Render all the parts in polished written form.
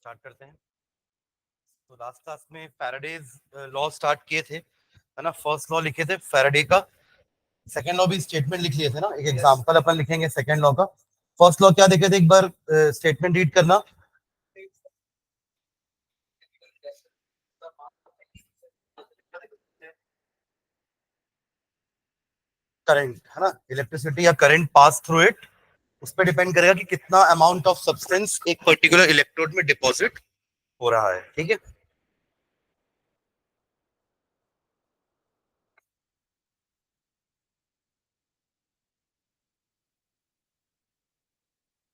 Start करते हैं। तो लास्ट क्लास में फैराडेज लॉ स्टार्ट किए थे, है ना। फर्स्ट लॉ लिखे थे फैराडे का, सेकंड लॉ भी स्टेटमेंट लिख लिए थे ना। एक एग्जांपल अपन लिखेंगे सेकंड लॉ का। फर्स्ट लॉ क्या देखे थे, एक बार स्टेटमेंट रीड करना। करंट, है ना, इलेक्ट्रिसिटी या करंट पास थ्रू इट, उस पर डिपेंड करेगा कि कितना अमाउंट ऑफ सब्सटेंस एक पर्टिकुलर इलेक्ट्रोड में डिपॉजिट हो रहा है। ठीक है,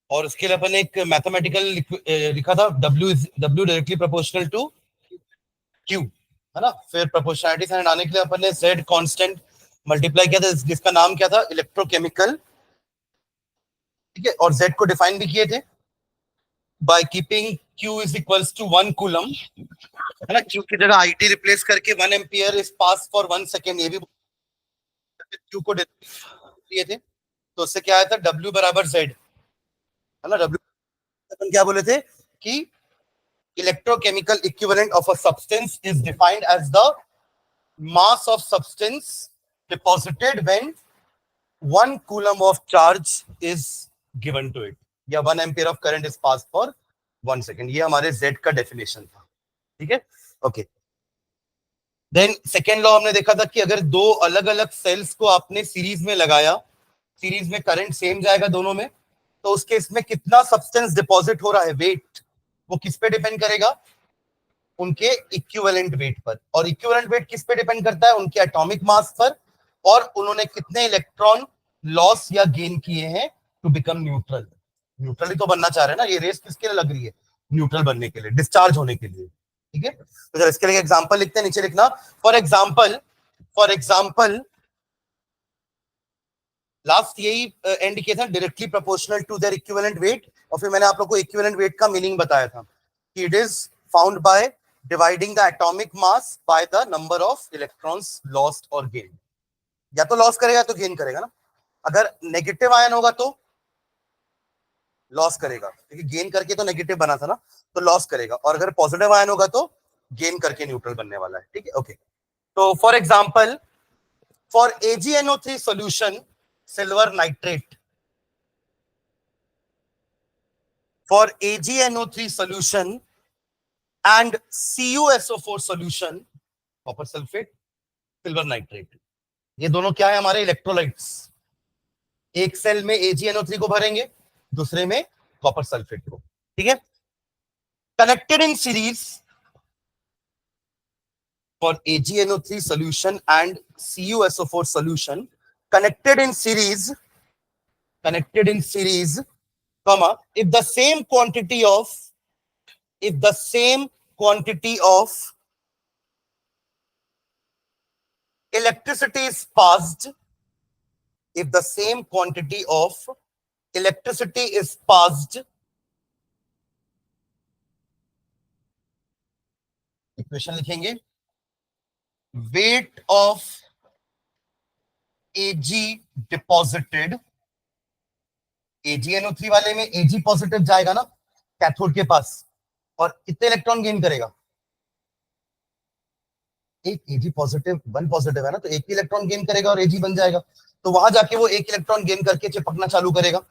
और उसके लिए अपन एक मैथमेटिकल लिखा था, W directly proportional to Q, है ना। फिर प्रोपोर्शनलिटी साइन आने के लिए अपन ने जेड कांस्टेंट मल्टीप्लाई किया था, जिसका नाम क्या था, इलेक्ट्रोकेमिकल। ठीक है, और जेड को डिफाइन भी किए थे by keeping Q is equals to 1 coulomb, है ना। क्यू की जगह आईटी रिप्लेस करके 1 ampere is pass for 1 second, ये भी क्यू को दिए थे। तो उससे क्या आया था, डब्ल्यू बराबर जेड, है ना। डब्ल्यू अपन क्या बोले थे कि electrochemical equivalent of a substance is defined as the mass of substance deposited when 1 coulomb of charge is given to it, या 1 ampere of current is passed for 1 second। ये हमारे Z का डेफिनेशन था। ठीक है, ओके। देन सेकेंड लॉ हमने देखा था कि अगर दो अलग अलग सेल्स को आपने सीरीज में लगाया, सीरीज में करंट सेम जाएगा दोनों में, तो उस केस में कितना सब्सटेंस डिपॉजिट हो रहा है, वेट, वो किस पे डिपेंड करेगा, उनके इक्विवेलेंट वेट पर। और इक्विवेलेंट वेट किस पे डिपेंड करता है, उनके एटॉमिक मास पर, और उन्होंने कितने इलेक्ट्रॉन लॉस या गेन किए हैं टू बिकम न्यूट्रल। न्यूट्रल ही तो बनना चाह रहे हैं ना, ये रेस किसके लिए लग रही है, न्यूट्रल बनने के लिए, डिस्चार्ज होने के लिए। ठीक है, तो जरा इसके लिए एग्जांपल लिखते हैं, नीचे लिखना। फॉर एग्जांपल लास्ट यही एंड किया था, directly proportional to their equivalent weight. और फिर मैंने आप लोग को इक्विवेलेंट वेट का मीनिंग बताया था कि it is found by dividing the atomic mass by the number of electrons lost और गेन। या तो लॉस करेगा तो गेन करेगा ना। अगर नेगेटिव आयन होगा तो लॉस करेगा, क्योंकि गेन करके तो नेगेटिव बना था ना, तो लॉस करेगा। और अगर पॉजिटिव आयन होगा तो गेन करके न्यूट्रल बनने वाला है। ठीक है, ओके। तो for example, for AgNO3 solution silver nitrate, for AgNO3 solution and CuSO4 solution, copper sulphate, silver nitrate, ये दोनों क्या है, हमारे इलेक्ट्रोलाइट्स। एक सेल में AgNO3 को भरेंगे, दूसरे में कॉपर सल्फेट को। ठीक है, connected in series for AgNO3 solution and CuSO4 solution, connected in series, comma, if the same quantity of electricity is passed, if the same quantity of electricity is passed, equation लिखेंगे, weight of Ag deposited, AgNO3 वाले में Ag positive जाएगा ना cathode के पास, और कितने electron gain करेगा, एक। Ag पॉजिटिव, 1 पॉजिटिव है ना, तो एक ही इलेक्ट्रॉन गेन करेगा और Ag बन जाएगा। तो वहां जाके वो एक इलेक्ट्रॉन गेन करके चिपकना चालू करेगा।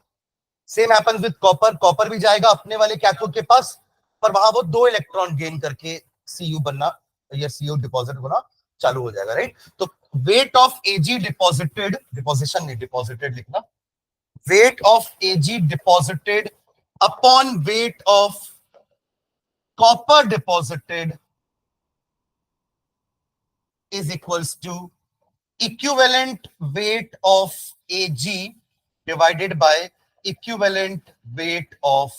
Same happens with copper, copper भी जाएगा अपने वाले कैथोड के पास, पर वहां वो 2 इलेक्ट्रॉन गेन करके Cu बनना या Cu डिपॉजिट होना चालू हो जाएगा, राइट। तो weight of Ag deposited, deposition नहीं, डिपॉजिटेड लिखना, weight of Ag deposited upon weight of copper deposited is equals to equivalent weight of Ag divided by equivalent weight of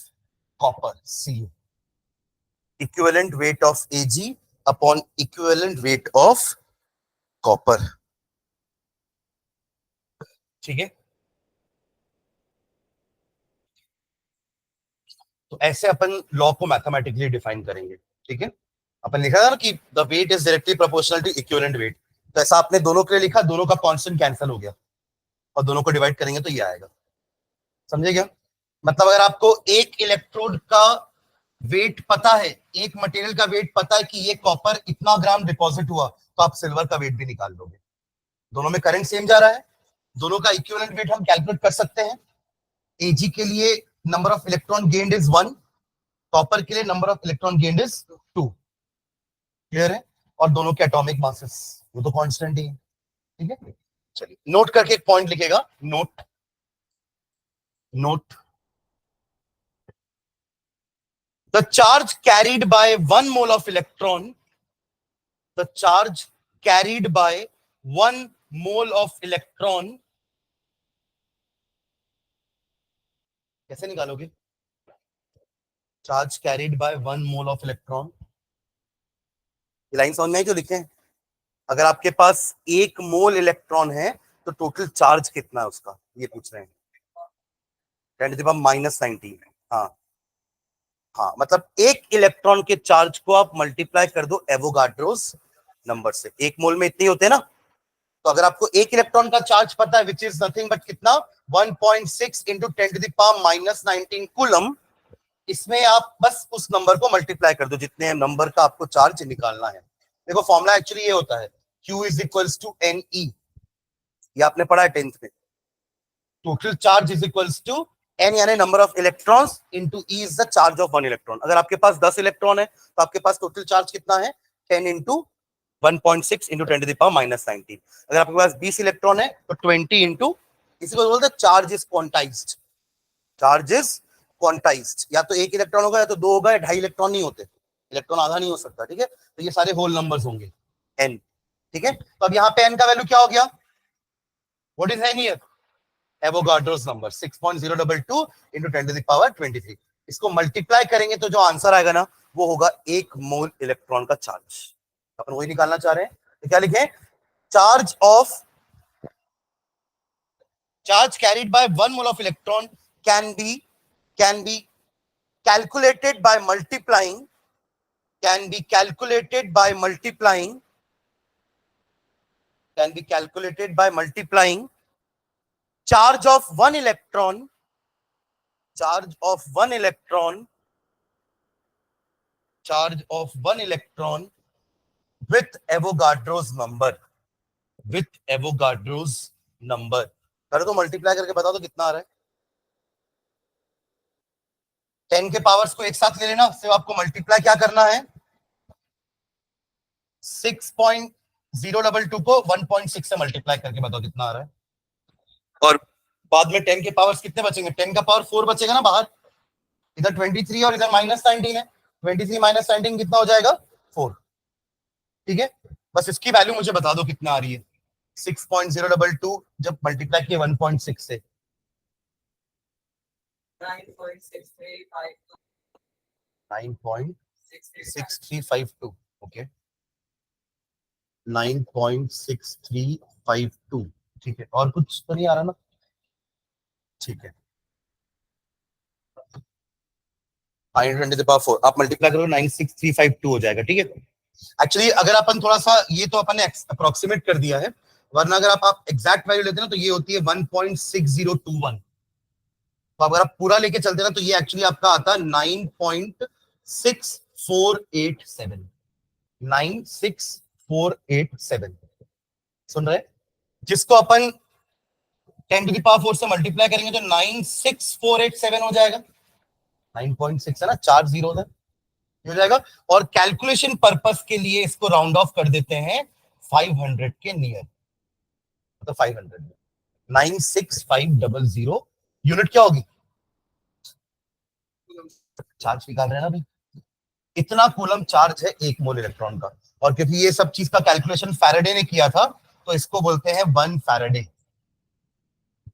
copper, Cu. Equivalent weight of Ag upon equivalent weight of copper. ठीक है, तो ऐसे अपन law को mathematically define करेंगे। ठीक है, अपन लिखा था ना कि the weight is directly proportional to equivalent weight, तो ऐसा आपने दोनों के लिए लिखा, दोनों का कांस्टेंट कैंसिल हो गया और दोनों को डिवाइड करेंगे तो ये आएगा। समझे क्या, मतलब अगर आपको एक इलेक्ट्रोड का वेट पता है, एक मटेरियल का वेट पता है कि ये कॉपर इतना ग्राम डिपॉजिट हुआ, तो आप सिल्वर का वेट भी निकाल लोगे। दोनों में करंट सेम जा रहा है, दोनों का इक्विवेलेंट वेट हम कैलकुलेट कर सकते हैं। एजी के लिए number of electron gained is 1, copper के लिए number of electron gained is 2। Clear है? और दोनों के एटॉमिक मासेस वो तो कांस्टेंट ही है। ठीक है, चलिए नोट करके एक पॉइंट लिखेगा, note note the charge carried by 1 mole of electron, the charge carried by 1 mole of electron, कैसे निकालोगे? Charge carried by 1 mole of electron, ये लाइन समझ में आई जो लिखे हैं? अगर आपके पास 1 मोल इलेक्ट्रॉन है तो टोटल चार्ज कितना है उसका, ये पूछ रहे हैं। 10⁻⁻19। हाँ हाँ, मतलब एक इलेक्ट्रॉन के चार्ज को आप मल्टीप्लाई कर दो एवोगाड्रोस नंबर से। 1 मोल में इतने होते हैं ना, तो अगर आपको एक इलेक्ट्रॉन का चार्ज पता है विच इज नथिंग बट कितना 1.6 इंटू 10⁻⁻19 कूलम, इसमें आप बस उस नंबर को मल्टीप्लाई कर दो जितने नंबर का आपको चार्ज निकालना है। देखो फॉर्मूला एक्चुअली ये होता है, Q is equals to NE, ये आपने पढ़ा है 10th में। Total charge is equals to N यानी number of electrons into E is the charge of 1 electron. अगर आपके पास 10 इलेक्ट्रॉन है तो आपके पास टोटल चार्ज कितना है? 10 इंटू 1.6 इंटू 10⁻⁻19। अगर आपके पास 20 इलेक्ट्रॉन है तो 20 इंटू, इसी को बोलते हैं charge is quantized. Charge is quantized, या तो एक इलेक्ट्रॉन होगा या तो दो होगा, या 2.5 इलेक्ट्रॉन नहीं होते, इलेक्ट्रॉन आधा नहीं हो सकता। ठीक है, तो ये सारे होल नंबर्स होंगे n। ठीक है, तो अब यहाँ पे n का वैल्यू क्या हो गया? What is n here? Avogadro's number 6.022 into 10⁻23। इसको मल्टीप्लाई करेंगे तो जो आंसर आएगा ना वो होगा 1 मोल इलेक्ट्रॉन का चार्ज। अपन वही निकालना चाह रहे हैं, तो क्या लिखें? Charge carried by 1 mole of electron can be calculated by multiplying charge of 1 electron with Avogadro's number। करो तो मल्टीप्लाई करके बता दो कितना आ रहा है। 10 के पावर्स को एक साथ ले लेना, सिर्फ आपको मल्टीप्लाई क्या करना है? 6.022 को 1.6 से मल्टीप्लाई करके बताओ कितना आ रहा है। और बाद में 10 के पावर्स कितने बचेंगे? 10 का पावर 4 बचेगा ना बाहर, इधर 23 और इधर -19 है, 23 - 19 कितना हो जाएगा? 4। ठीक है, बस इसकी वैल्यू मुझे बता दो कितना आ रही है। 6.022 जब मल्टीप्लाई किए 1.6 से 9.6352। ओके, 9.6352। ठीक है, और कुछ तो नहीं आ रहा ना? ठीक है, 10⁻⁴ आप मल्टीप्लाई करोगे 96352 हो जाएगा। ठीक है, एक्चुअली अगर अपन थोड़ा सा, ये तो अपन ने अप्रोक्सीमेट कर दिया है, वरना अगर आप एग्जैक्ट वैल्यू लेते ना तो ये होती है 1.6021। तो अगर आप पूरा लेके चलते ना तो ये एक्चुअली आपका आता है 9.6487। 96487 सुन रहे? जिसको अपन 10⁴ से मल्टीप्लाई करेंगे तो 96487 हो जाएगा। 9.6 है ना, 4 जीरो है, हो जाएगा। और कैलकुलेशन पर्पस के लिए इसको राउंड ऑफ कर देते हैं 500 के नियर, तो 500 96500 यूनिट क्या होगी? चार्ज निकाल रहे हैं ना भाई, इतना कूलम चार्ज है 1 मोल इलेक्ट्रॉन का। और क्योंकि ये सब चीज का कैलकुलेशन फैराडे ने किया था तो इसको बोलते हैं 1 फैराडे।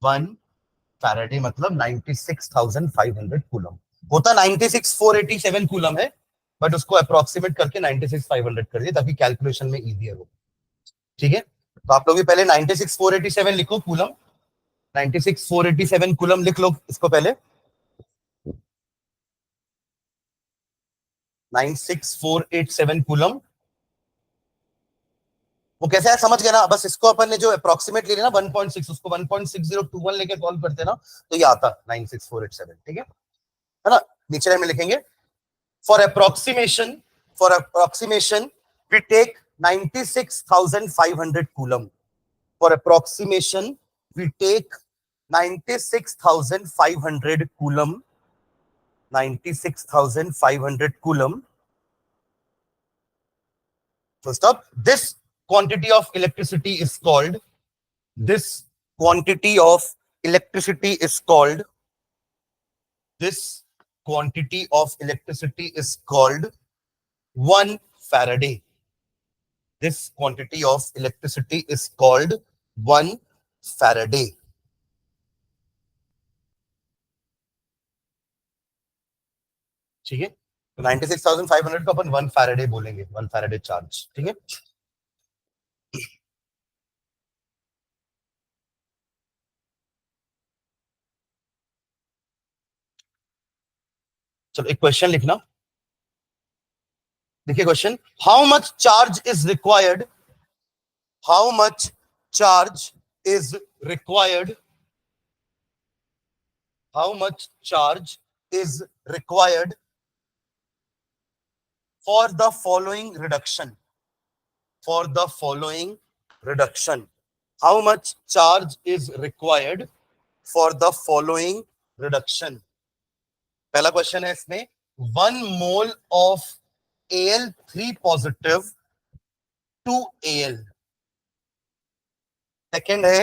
1 फैराडे मतलब 96,500 कूलम होता। 96,487 कूलम है, बट उसको अप्रोक्सीमेट करके 96,500 कर दिए ताकि कैलकुलेशन में इजियर हो। ठीक है, तो आप लोग भी पहले 96,487 लिखो कूलम, 96,487 कूलम लिख लो इसको पहले। 96,487 कूलम, वो कैसे है समझ गए ना? बस इसको अपन ने जो अप्रोक्सीमेट ले लिया ना 1.6, उसको 1.6021 लेके सॉल्व करते ना तो ये आता 96,487। ठीक है ना? नीचे लाइन में लिखेंगे For approximation, we take 96,500 coulomb. For approximation, we take 96,500 coulomb. 96,500 coulomb. First up, this quantity of electricity is called. This quantity of electricity is called. This quantity of electricity is called 1 Faraday. This quantity of electricity is called 1 Faraday. ठीक है, 96,500 को अपन 1 Faraday बोलेंगे, 1 Faraday charge. ठीक है, चलो एक question लिखना. देखिए question, how much charge is required, how much charge is required, how much charge is required for the following reduction, for the following reduction. How much charge is required for the following reduction? पहला question है इसमें, 1 mole of Al3 positive to Al. Second है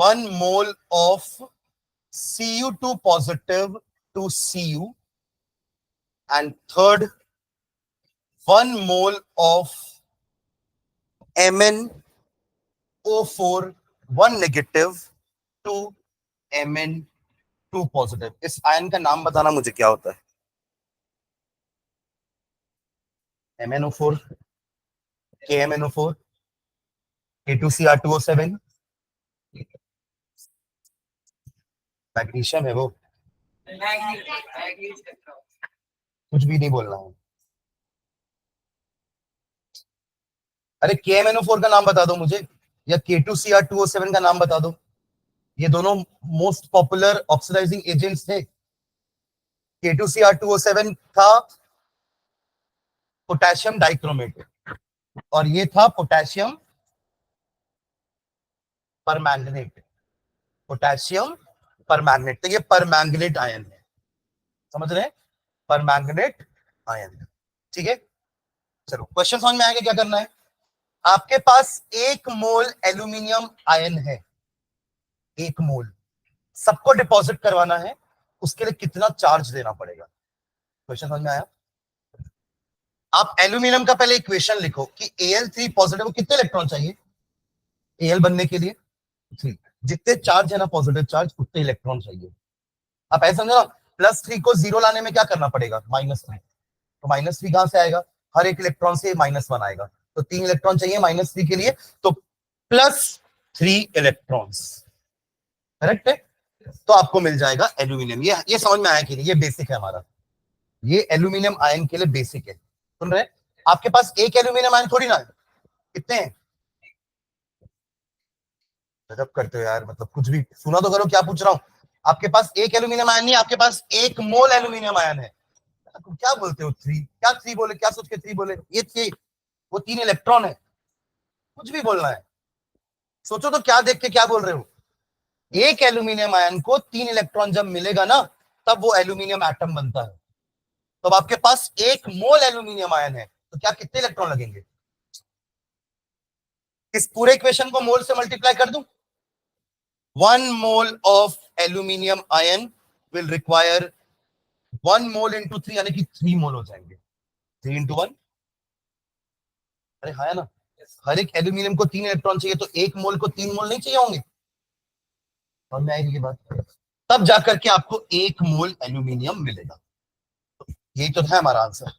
1 mole of Cu2 positive to Cu. And third, 1 mole of MnO4 1 negative to Mn2 positive. इस ion का नाम बताना मुझे क्या होता है. MnO4, KMnO4, K2Cr2O7, मैग्नीशियम है वो, कुछ भी नहीं बोलना है. अरे KMnO4 का नाम बता दो मुझे, या K2Cr2O7 का नाम बता दो. ये दोनों मोस्ट पॉपुलर ऑक्सीडाइजिंग एजेंट्स थे. K2Cr2O7 था पोटेशियम डाइक्रोमेट और ये था पोटेशियम परमैंगनेट. पोटेशियम परमैंगनेट, तो ये परमैंगनेट आयन है, समझ रहे हैं, परमैंगनेट आयन. ठीक है, चलो क्वेश्चन समझ में आएगा. क्या करना है, आपके पास 1 मोल एल्यूमिनियम आयन है, 1 मोल, सबको डिपॉजिट करवाना है, उसके लिए कितना चार्ज देना पड़ेगा. क्वेश्चन समझ में आया. आप एल्यूमिनियम का पहले इक्वेशन लिखो कि Al3 पॉजिटिव कितने इलेक्ट्रॉन चाहिए Al बनने के लिए, 3. जितने चार्ज है ना पॉजिटिव चार्ज, उतने इलेक्ट्रॉन चाहिए. आप ऐसा समझो ना, +3 को 0 लाने में क्या करना पड़ेगा, -3. तो -3 कहां से आएगा, हर एक इलेक्ट्रॉन से -1 आएगा, तो 3 इलेक्ट्रॉन चाहिए -3 के लिए, तो +3 इलेक्ट्रॉन्स. करेक्ट है, तो आपको मिल जाएगा एल्यूमिनियम. ये समझ में आया कि नहीं, ये बेसिक है हमारा, ये एल्यूमिनियम आयन के लिए बेसिक है. सुन रहे, आपके पास एक एल्यूमिनियम आयन थोड़ी ना है, कितने हैं. गजब करते हो यार, मतलब कुछ भी सुना तो करो, क्या पूछ रहा हूं. आपके पास एक एल्यूमिनियम आयन नहीं, आपके पास 1 मोल एल्यूमिनियम आयन है. क्या बोलते हो 3, क्या 3 बोले, क्या सोच के 3 बोले, ये 3, वो 3 इलेक्ट्रॉन है, कुछ भी बोलना है. सोचो तो क्या देख के क्या बोल रहे हो. एक एल्यूमिनियम आयन को 3 इलेक्ट्रॉन जब मिलेगा ना, तब वो एल्यूमिनियम एटम बनता है. तो आपके पास 1 मोल एल्यूमिनियम आयन है, तो क्या कितने इलेक्ट्रॉन लगेंगे. इस पूरे इक्वेशन को मोल से मल्टीप्लाई कर दूं. 1 mole of aluminium ion will require 1 mole into 3, यानी कि 3 मोल हो जाएंगे. 3 into 1, अरे हाँ ना, हर एक एल्यूमिनियम को 3 इलेक्ट्रॉन चाहिए, तो 1 मोल को 3 मोल नहीं चाहिए होंगे. और मैं आएगी ये बात, तब जाकर के आपको 1 मोल एल्यूमिनियम मिलेगा. यही तो है हमारा आंसर.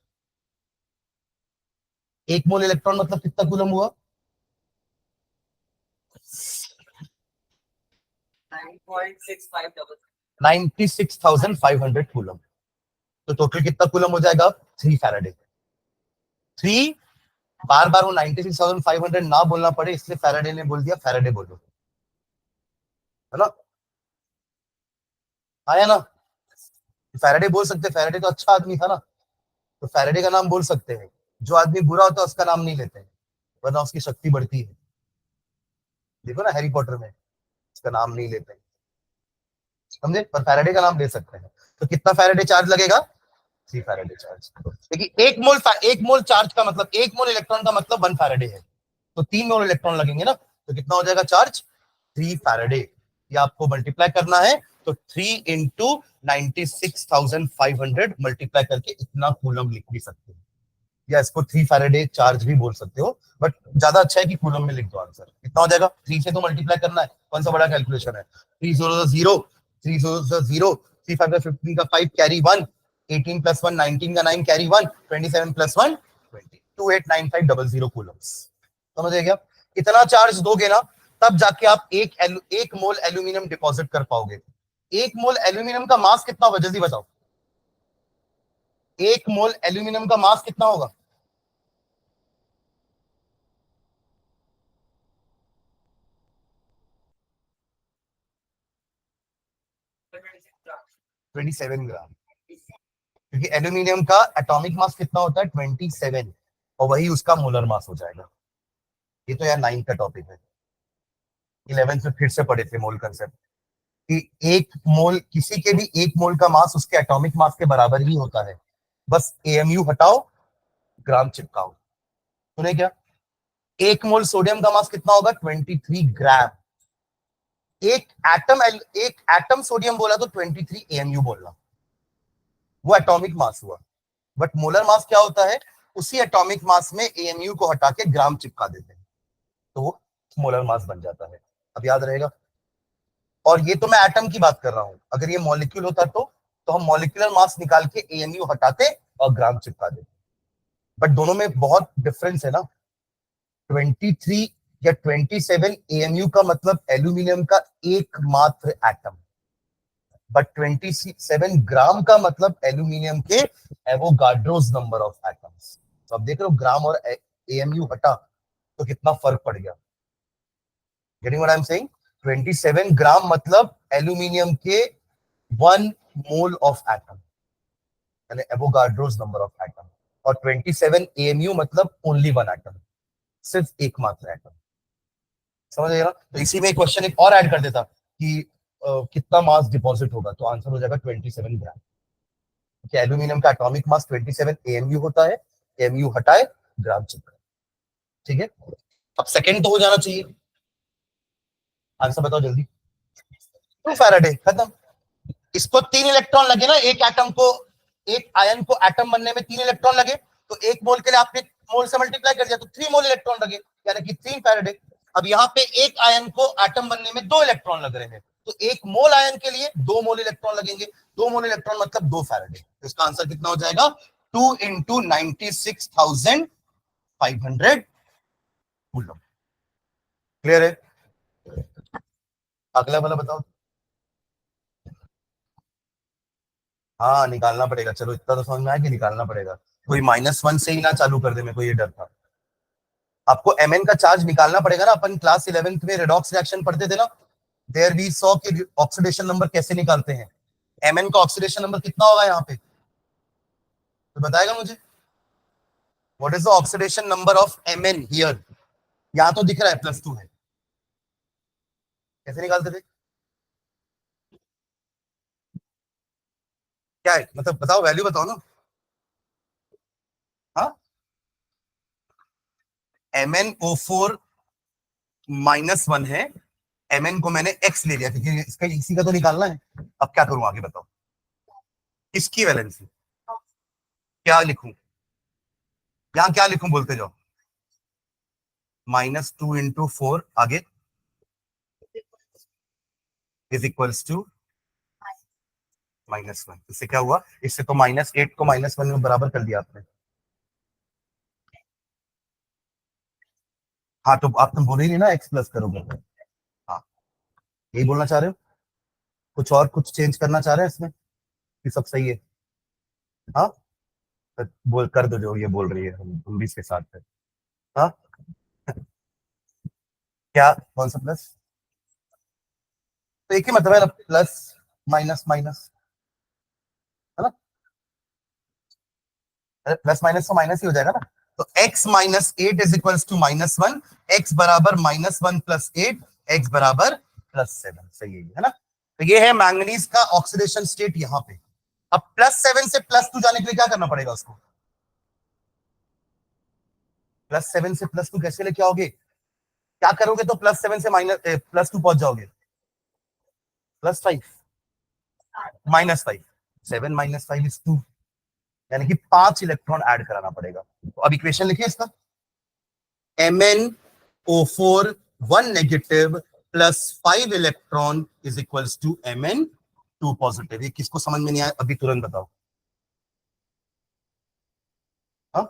1 मोल इलेक्ट्रॉन मतलब कितना कूलम हुआ, 96,500 कूलम. तो टोटल कितना कूलम हो जाएगा, 3 फैराडे. 3, बार बार वो 96,500 ना बोलना पड़े, इसलिए फैराडे ने बोल दिया, फैराडे बोलो, है ना. आया ना, फैराडे बोल सकते, फैराडे तो अच्छा आदमी था ना, तो फैराडे का नाम बोल सकते हैं। जो आदमी बुरा होता है उसका नाम नहीं लेते हैं, वरना उसकी शक्ति बढ़ती है। देखो ना हैरी पॉटर में, उसका नाम नहीं लेते हैं, समझे? पर फैराडे का नाम ले सकते हैं। तो कितना फैराडे चार्ज लगेगा? 3 फैराडे चार्ज। देखिए एक मोल चार्ज का मतलब, एक मोल इलेक्ट्रॉन का मतलब 1 फैराडे है। तो 3 मोल इलेक्ट्रॉन लगेंगे ना, तो कितना हो जाएगा चार्ज? 3 फैराडे। ये आपको मल्टीप्लाई करना है, तो 3 × 96,500 मल्टीप्लाई करके इतना कूलम लिख भी सकते हैं, या इसको 3 फैराडे चार्ज भी बोल सकते हो, बट ज्यादा अच्छा है कि कूलम में लिख दो आंसर। कितना हो जाएगा? 3 से तो मल्टीप्लाई करना है, कौन सा बड़ा कैलकुलेशन है? 3 0 0, 3 0 0, 3 5 15 का 5 कैरी 1, 18 + 1 19 का 9 कैरी 1, 27 + 1 20, 289500 कूलम्स। समझ गया? इतना चार्ज दोगे ना, तब जाके आप एक मोल एल्यूमिनियम डिपॉजिट कर पाओगे। एक मोल एल्यूमिनियम का मास कितना होगा, जल्दी बताओ? एक मोल एल्यूमिनियम का मास कितना होगा? 27 ग्राम। क्योंकि एल्यूमिनियम का एटॉमिक मास कितना होता है? 27, और वही उसका मोलर मास हो जाएगा। ये तो यार 9th का टॉपिक है, 11th में फिर से पढ़े थे मोल कंसेप्ट, कि एक मोल, किसी के भी एक मोल का मास उसके एटॉमिक मास के बराबर ही होता है। बस एएमयू हटाओ, ग्राम चिपकाओ। सुने क्या? एक मोल सोडियम का मास कितना होगा? 23 ग्राम। एक एटम सोडियम बोला तो 23 एएमयू बोलना, वो एटॉमिक मास हुआ। बट मोलर मास क्या होता है? उसी एटॉमिक मास में एएमयू को हटा के ग्राम चिपका देते हैं, तो वो मोलर मास बन जाता है। अब याद रहेगा। और ये तो मैं एटम की बात कर रहा हूं, अगर ये मॉलिक्यूल होता तो हम मॉलिक्यूलर मास निकाल के एएमयू हटाते और ग्राम चिपका देते। बट दोनों में बहुत डिफरेंस है ना। 23 या 27 एएमयू का मतलब एल्यूमिनियम का एकमात्र एटम, बट 27 ग्राम का मतलब एल्यूमिनियम के एवोगाड्रोस नंबर ऑफ एटम्स। तो अब देख रहे हो, ग्राम और एएमयू हटा तो कितना फर्क पड़ गया। Getting what I am saying? 27 ग्राम मतलब एल्यूमिनियम के 1 मोल ऑफ एटम, यानी एवोगाड्रोस नंबर ऑफ एटम। और 27 एएमयू मतलब ओनली 1 एटम, सिर्फ एकमात्र एटम। समझ गए ना? तो इसी में क्वेश्चन एक और ऐड कर देता कि कितना मास डिपॉजिट होगा, तो आंसर हो जाएगा 27 ग्राम। कि एल्यूमिनियम का एटॉमिक मास 27 एएमयू होता है, एएमयू हटाए, ग्राम चिपका। ठीक है? अब सेकंड तो हो जाना चाहिए। आंसर बताओ जल्दी। 2 फैराडे, खत्म। इसको 3 इलेक्ट्रॉन लगे ना, एक एटम को, एक आयन को एटम बनने में 3 इलेक्ट्रॉन लगे, तो एक मोल के लिए आपने मोल से मल्टीप्लाई कर दिया, तो 3 मोल इलेक्ट्रॉन लगे, यानी कि 3 फैराडे। अब यहाँ पे एक आयन को एटम बनने में 2 इलेक्ट्रॉन लग रहे हैं, तो एक मोल आयन के लिए 2 मोल इलेक्ट्रॉन लगेंगे। 2 मोल इलेक्ट्रॉन मतलब 2 फैराडे। तो इसका आंसर कितना हो जाएगा? 2 × 96,500 कूलम। क्लियर है? अगला वाला बताओ। हाँ निकालना पड़ेगा, चलो इतना तो समझ में आया कि निकालना पड़ेगा। कोई -1 से ही ना चालू कर दे, मेरे को ये डर था। आपको Mn का चार्ज निकालना पड़ेगा ना। अपन क्लास 11th में रेडॉक्स रिएक्शन पढ़ते थे ना, देयर वी सॉ कि ऑक्सीडेशन नंबर कैसे निकालते हैं। Mn का ऑक्सीडेशन नंबर कितना होगा यहाँ पे, तो बताएगा मुझे? What is the oxidation number of Mn here? यहाँ तो दिख रहा है +2 है, कैसे निकालते थे? क्या है मतलब, बताओ वैल्यू बताओ ना। हाँ, MnO4 -1 है। Mn को मैंने x ले लिया क्योंकि इसका इसी का तो निकालना है। अब क्या करूं आगे बताओ? इसकी वैलेंसी क्या लिखूं? यहाँ क्या लिखूं बोलते जाओ। -2 × 4 आगे इज इक्वल्स टू -1। इससे क्या हुआ? इससे तो -8 को -1 में बराबर कर दिया आपने। हाँ तो आप तुम बोल ही नहीं ना x प्लस करोगे। हाँ, यही बोलना चाह रहे हो? कुछ और कुछ चेंज करना चाह रहे हैं इसमें कि सब सही है? हाँ, तो बोल कर दो जो ये बोल रही है, हम भी इसके साथ है। हाँ, क्या कौन सा प्लस? तो एक ही मतलब है ना, प्लस माइनस माइनस, है ना? प्लस माइनस तो माइनस ही हो जाएगा ना, तो x minus eight is equal to -1, x बराबर -1 प्लस 8, x बराबर +7। सही है ना। तो ये है मैंगनीज का ऑक्सीडेशन स्टेट यहाँ पे। अब +7 से +2 जाने के लिए क्या करना पड़ेगा उसको? +7 से +2 कैसे लेके आओगे? क्या करोगे तो +7 से +2 पहुंच जाओगे? +5 -5, 7 -5 इज 2, यानी कि 5 इलेक्ट्रॉन ऐड कराना पड़ेगा। तो अब इक्वेशन लिखिए इसका, MnO4 1 negative plus 5 electron is equals to Mn2 positive. ये किसको समझ में नहीं आया अभी तुरंत बताओ। हाँ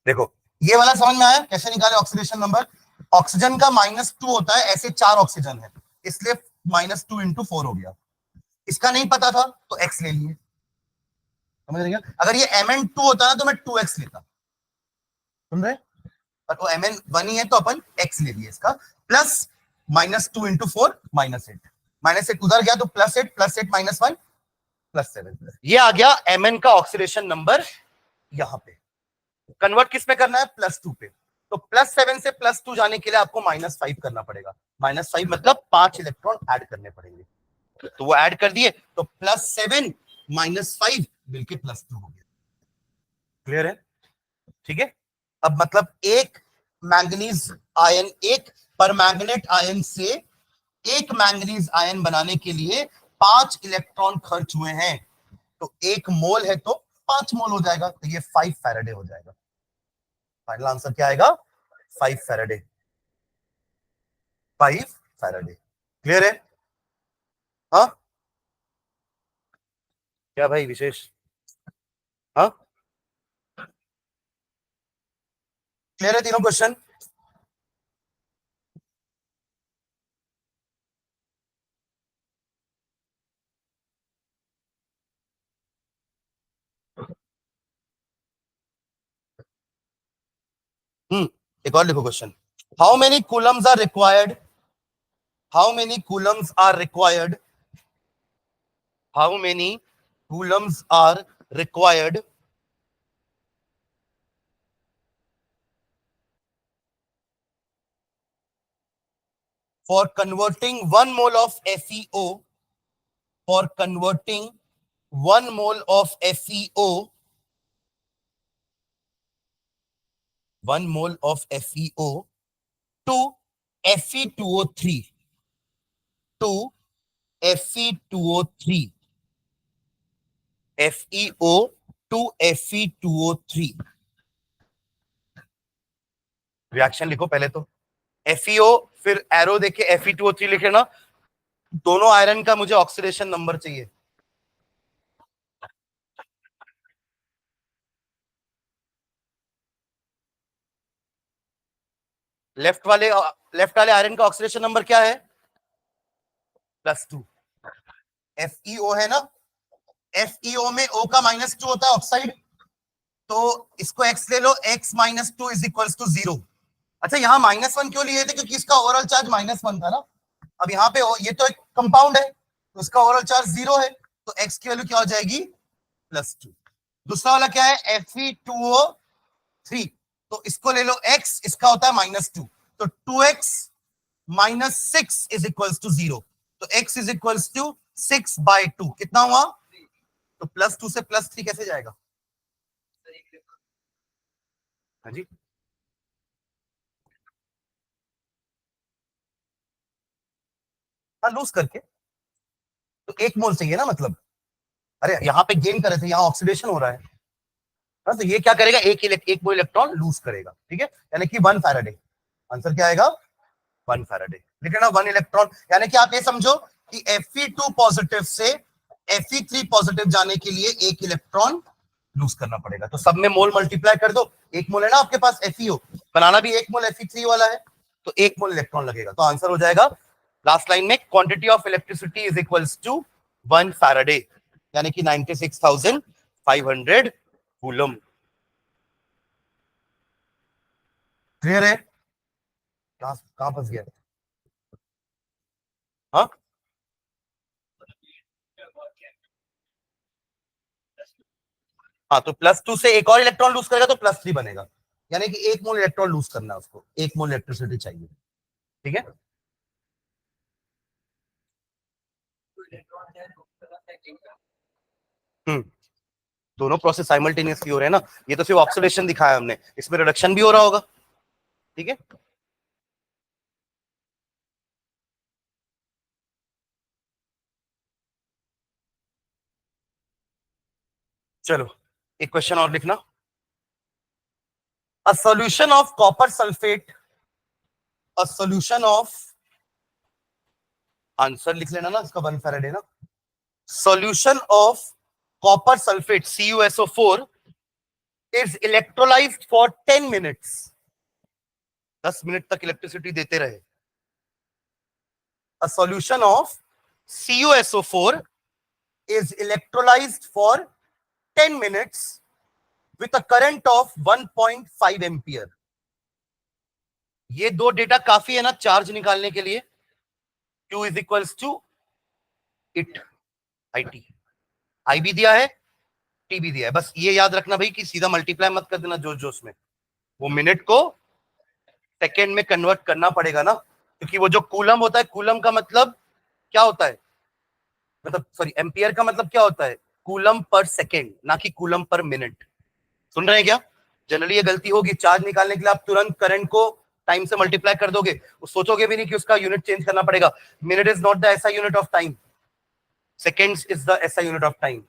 देखो, ये वाला समझ में आया कैसे निकाले ऑक्सीडेशन नंबर? ऑक्सीजन का -2 होता है, ऐसे 4 ऑक्सीजन है, इसलिए -2 × 4 हो गया। इसका नहीं पता था तो x ले लिए, समझ रहे क्या? अगर ये Mn2 होता ना तो मैं 2x लेता, सुन रहे? पर वो Mn1 ही है तो अपन x ले लिए इसका, प्लस -2 × 4 -8, -8 उधर गया तो +8 +8 -1 +7। ये आ गया Mn का ऑक्सीडेशन नंबर। यहां पे कन्वर्ट किस पे करना है? +2 पे। तो +7 से +2 जाने के लिए आपको -5 करना पड़ेगा। -5 मतलब 5 इलेक्ट्रॉन ऐड करने पड़ेंगे, तो वो ऐड कर दिए, तो +7 -5 मिलके +2 हो गया। क्लियर है? ठीक है। अब मतलब एक मैंगनीज आयन, एक परमैंगनेट आयन से एक मैंगनीज आयन बनाने के लिए 5 इलेक्ट्रॉन खर्च हुए हैं, तो 1 मोल है तो 5 मोल हो जाएगा, तो ये 5 फैराडे हो जाएगा। फाइनल आंसर क्या आएगा? 5 फैराडे। 5 फैराडे। क्लियर है? हाँ क्या भाई विशेष? हाँ क्लियर है तीनों क्वेश्चन? एक और लिखो question. How many coulombs are required, how many coulombs are required, how many coulombs are required for converting 1 mole of FeO, for converting 1 mole of FeO, 1 mole of FeO to Fe2O3, to Fe2O3, FeO to Fe2O3। Reaction लिखो पहले तो, FeO फिर arrow देके Fe2O3 लिखे ना। दोनों iron का मुझे ऑक्सीडेशन नंबर चाहिए। लेफ्ट वाले आयरन का ऑक्सीडेशन नंबर क्या है? +2। FeO है ना, FeO में O का -2 होता है ऑक्साइड, तो इसको x ले लो, x -2 इज इक्वल टू 0। अच्छा यहाँ -1 क्यों लिए थे? क्योंकि इसका ओवरऑल चार्ज -1 था ना। अब यहाँ पे ये तो एक कंपाउंड है तो इसका ओवरऑल चार्ज 0 है, तो x की वैल्यू क्या हो जाएगी? +2। दूसरा वाला क्या है? Fe2O3, तो इसको ले लो x, इसका होता है -2, तो 2x -6 इज इक्वल टू 0, तो x इज इक्वल टू 6/2। कितना हुआ? तो +2 से +3 कैसे जाएगा? हाँ जी, हाँ लूज करके, तो 1 मोल चाहिए ना मतलब। अरे यहाँ पे गेन कर रहे थे, यहाँ ऑक्सीडेशन हो रहा है। हाँ, तो ये क्या करेगा? एक मोल इलेक्ट्रॉन लूज करेगा, ठीक है, यानी कि 1 फैराडे। आंसर क्या आएगा? 1 फैराडे। लिख ना 1 इलेक्ट्रॉन, यानी कि आप ये समझो कि Fe2 पॉजिटिव से Fe3 पॉजिटिव जाने के लिए 1 इलेक्ट्रॉन लूज करना पड़ेगा। तो सब में मोल मल्टीप्लाई कर दो, 1 मोल है ना आपके पास FeO, बनाना भी 1 मोल Fe3 वाला है, तो 1 मोल इलेक्ट्रॉन लगेगा। तो आंसर हो जाएगा लास्ट लाइन में, quantity of electricity is equals to 1 faraday, यानी कि 96,500 कूलम। क्लियर है? कहां फंस गया? हाँ हाँ, तो +2 से एक और इलेक्ट्रॉन लूज करेगा तो +3 बनेगा, यानी कि 1 मोल इलेक्ट्रॉन लूज करना है उसको, 1 मोल इलेक्ट्रिसिटी चाहिए। ठीक है, हम्म, दोनों प्रोसेस साइमल्टेनियसली हो रहे हैं ना, ये तो सिर्फ ऑक्सीडेशन दिखाया हमने, इसमें रिडक्शन भी हो रहा होगा। ठीक है, चलो एक क्वेश्चन और लिखना। A solution of copper sulphate, a solution of, answer लिख लेना ना इसका, 1 फैराडे ना। Solution of copper sulphate CuSO4 is electrolysed for 10 minutes, 10 minute तक इलेक्ट्रिसिटी देते रहे। A solution of CuSO4 is electrolyzed for 10 minutes with a current of 1.5 ampere. ये दो डेटा काफी है ना चार्ज निकालने के लिए। Q is equals to it, IT, I भी दिया है, T भी दिया है। बस ये याद रखना भाई कि सीधा मल्टीप्लाई मत कर देना जोश जोश में, वो मिनट को सेकेंड में कन्वर्ट करना पड़ेगा ना, क्योंकि वो जो कूलम होता है, कूलम का मतलब क्या होता है, मतलब सॉरी एम्पियर का मतलब क्या होता है, कूलम पर सेकेंड, ना कि कूलम पर मिनट। सुन रहे हैं क्या? जनरली ये गलती होगी, चार्ज निकालने के लिए आप तुरंत करंट को टाइम से मल्टीप्लाई कर दोगे, सोचोगे भी नहीं कि उसका यूनिट चेंज करना पड़ेगा। मिनट इज नॉट द ऐसा unit of time, seconds is the ऐसा यूनिट ऑफ टाइम।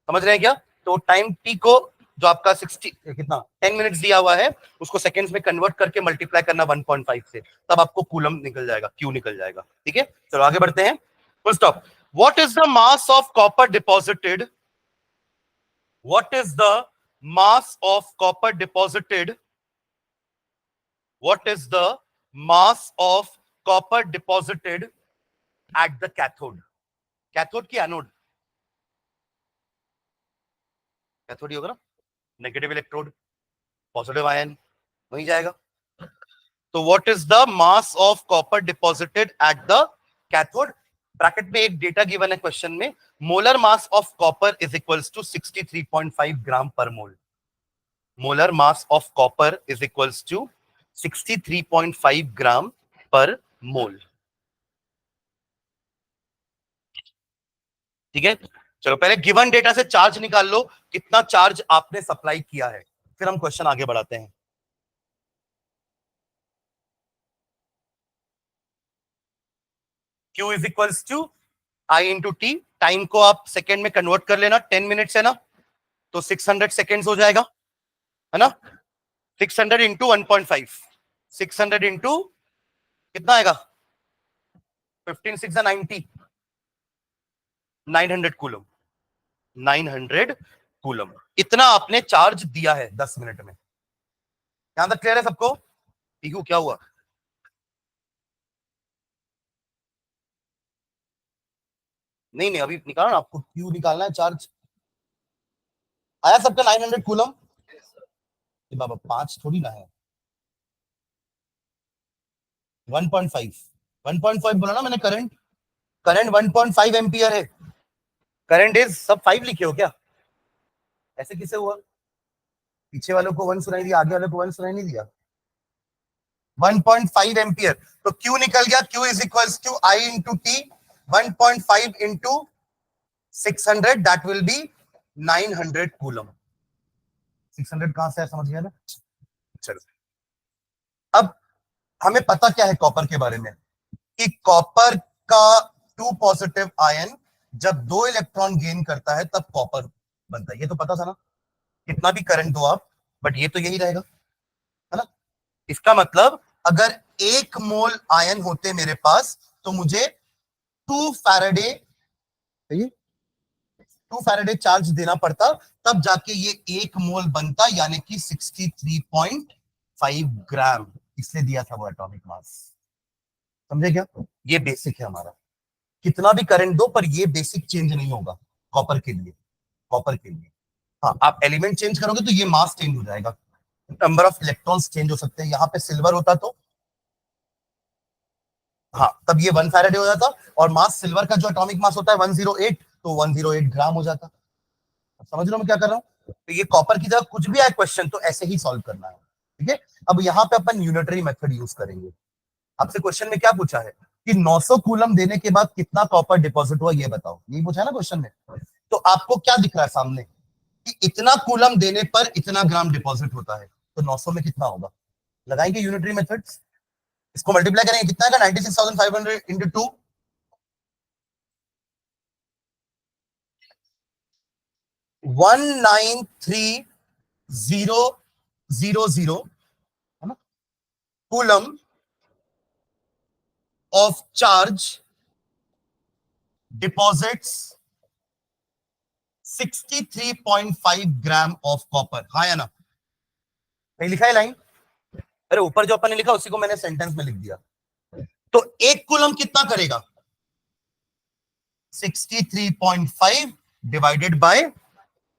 समझ रहे हैं क्या? तो टाइम टी को जो आपका 60 कितना 10 मिनट्स दिया हुआ है, उसको सेकेंड्स में कन्वर्ट करके मल्टीप्लाई करना 1.5 से, तब आपको कूलम निकल जाएगा, क्यू निकल जाएगा। ठीक है, चलो आगे बढ़ते हैं। Full stop. What is the mass of copper deposited, what is the mass of copper deposited, what is the mass of copper deposited at the cathode, cathode की एनोड, कैथोड ही होगा ना, नेगेटिव इलेक्ट्रोड पॉजिटिव आयन वही जाएगा। तो what is the mass of copper deposited at the cathode, bracket में एक data given है क्वेश्चन में, molar mass of copper is equals to 63.5 gram per mole. Molar mass of copper is equals to 63.5 gram per mole. ठीक है, चलो पहले given data से charge निकाल लो, कितना चार्ज आपने सप्लाई किया है, फिर हम क्वेश्चन आगे बढ़ाते हैं। Q is equals to I into T, time को आप सेकेंड में कन्वर्ट कर लेना, 10 मिनट्स है ना, तो 600 सेकेंड्स हो जाएगा, है ना। 600 इंटू 1.5, 600 इंटू कितना आएगा, 15 6 90, 900 कूलम, 900 कूलम, इतना आपने चार्ज दिया है 10 मिनट में। यहां तक क्लियर है सबको? पीकू क्या हुआ? नहीं नहीं, अभी निकालो ना, आपको क्यू निकालना है, चार्ज आया सबका 900 कूलम। बाबा 5 थोड़ी ना है, 1.5, 1.5 बोला ना मैंने, करंट, करंट 1.5 एम्पियर है, करंट इज सब 5 लिखे हो क्या? ऐसे किसे हुआ? पीछे वालों को 1 सुनाई दिया, आगे वालों को 1 सुनाई नहीं दिया। 1.5 एम्पियर, तो Q निकल गया, Q is equals to I into T, 1.5 into 600, that will be 900 coulomb. 600 कहां से है, समझ गया ना? चलो, अब हमें पता क्या है कॉपर के बारे में, कि कॉपर का 2 पॉजिटिव आयन जब 2 इलेक्ट्रॉन गेन करता है तब कॉपर बनता है, ये तो पता था ना, कितना भी करंट दो आप, बट ये तो यही रहेगा, है ना। इसका मतलब अगर 1 मोल आयन होते मेरे पास, तो मुझे 2 फैराडे, 2 फैराडे चार्ज देना पड़ता, तब जाके ये 1 मोल बनता, यानी कि 63.5 ग्राम, इसलिए दिया था वो एटॉमिक मास। समझे क्या? ये बेसिक है हमारा, कितना भी करंट दो पर ये बेसिक चेंज नहीं होगा कॉपर के लिए, कॉपर के लिए। हाँ, आप एलिमेंट चेंज करोगे तो ये मास चेंज हो जाएगा, नंबर ऑफ इलेक्ट्रॉन्स चेंज हो सकते हैं। यहाँ पे सिल्वर होता तो हाँ, तब ये 1 फैराडे हो जाता, और मास सिल्वर का जो एटॉमिक मास होता है 108, तो 108 ग्राम हो जाता। समझ लो मैं क्या कर रहा हूँ। तो ये कॉपर की जगह कुछ भी आए क्वेश्चन तो ऐसे ही सॉल्व करना है, ठीक है। अब यहाँ पे अपन यूनिटरी मेथड यूज करेंगे। आपसे क्वेश्चन में क्या पूछा है कि 900 कूलम देने के बाद कितना कॉपर डिपॉजिट हुआ, ये बताओ। ये पूछा है ना क्वेश्चन में। तो आपको क्या दिख रहा है सामने कि इतना कूलम देने पर इतना ग्राम डिपॉजिट होता है, तो 900 में कितना होगा। लगाएंगे यूनिटरी मेथड्स, इसको मल्टीप्लाई करेंगे, कितना आएगा 96,500 इंटू 2, 193,000 है ना coulomb of charge deposits 63.5 gram of copper. हाँ या ना, कहीं लिखा है लाइन। अरे ऊपर जो अपन ने लिखा उसी को मैंने सेंटेंस में लिख दिया। तो एक कूलम कितना करेगा, 63.5 divided by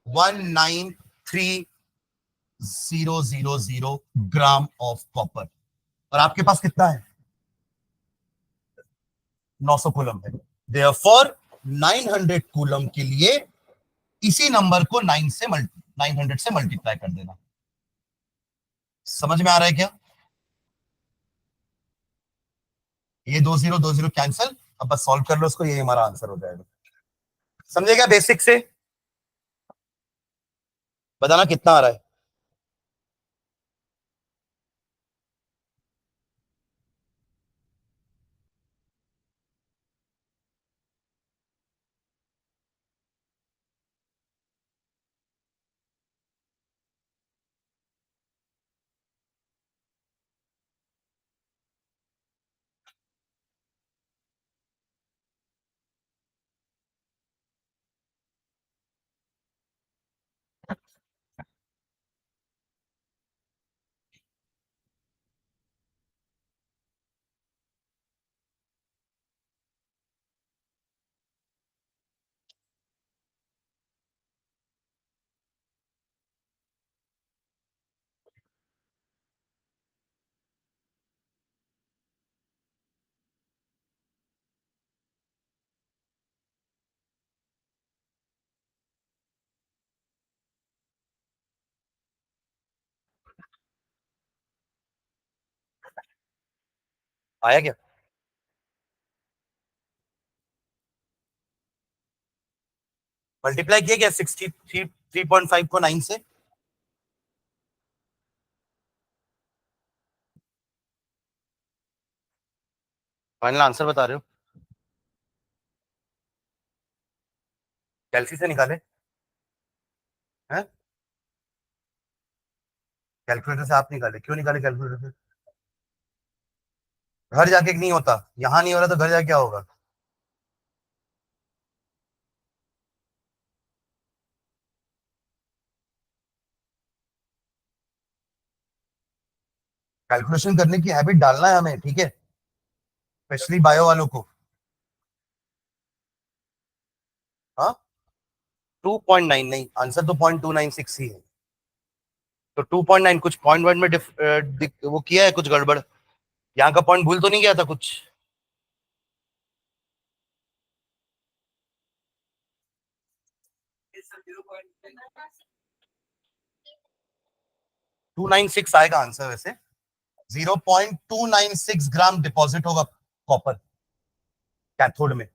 193,000 gram of copper. और आपके पास कितना है, 900 कूलम है। देयरफॉर 900 कूलम के लिए इसी नंबर को 900 से मल्टीप्लाई कर देना। समझ में आ रहा है क्या। ये 2 0 कैंसिल, अब बस सॉल्व कर लो उसको, ये हमारा आंसर हो जाएगा। समझे क्या बेसिक से। बताना कितना आ रहा है। आया क्या। मल्टीप्लाई किया क्या 63.5 को 9 से। फाइनल आंसर बता रहे हो, कैलसी से निकाले हैं। कैलकुलेटर से आप निकाले, क्यों निकाले कैलकुलेटर से। घर जाके नहीं होता, यहां नहीं हो रहा तो घर जाके क्या होगा। कैलकुलेशन करने की हैबिट डालना है हमें, ठीक है, स्पेशली बायो वालों को। हाँ 2.9 नहीं, आंसर तो 0.296 ही है। तो 2.9 कुछ पॉइंट वन में वो किया है कुछ गड़बड़, यहाँ का पॉइंट भूल तो नहीं गया था कुछ। 296 आएगा आंसर वैसे। 0.296 ग्राम डिपॉजिट होगा कॉपर कैथोड में।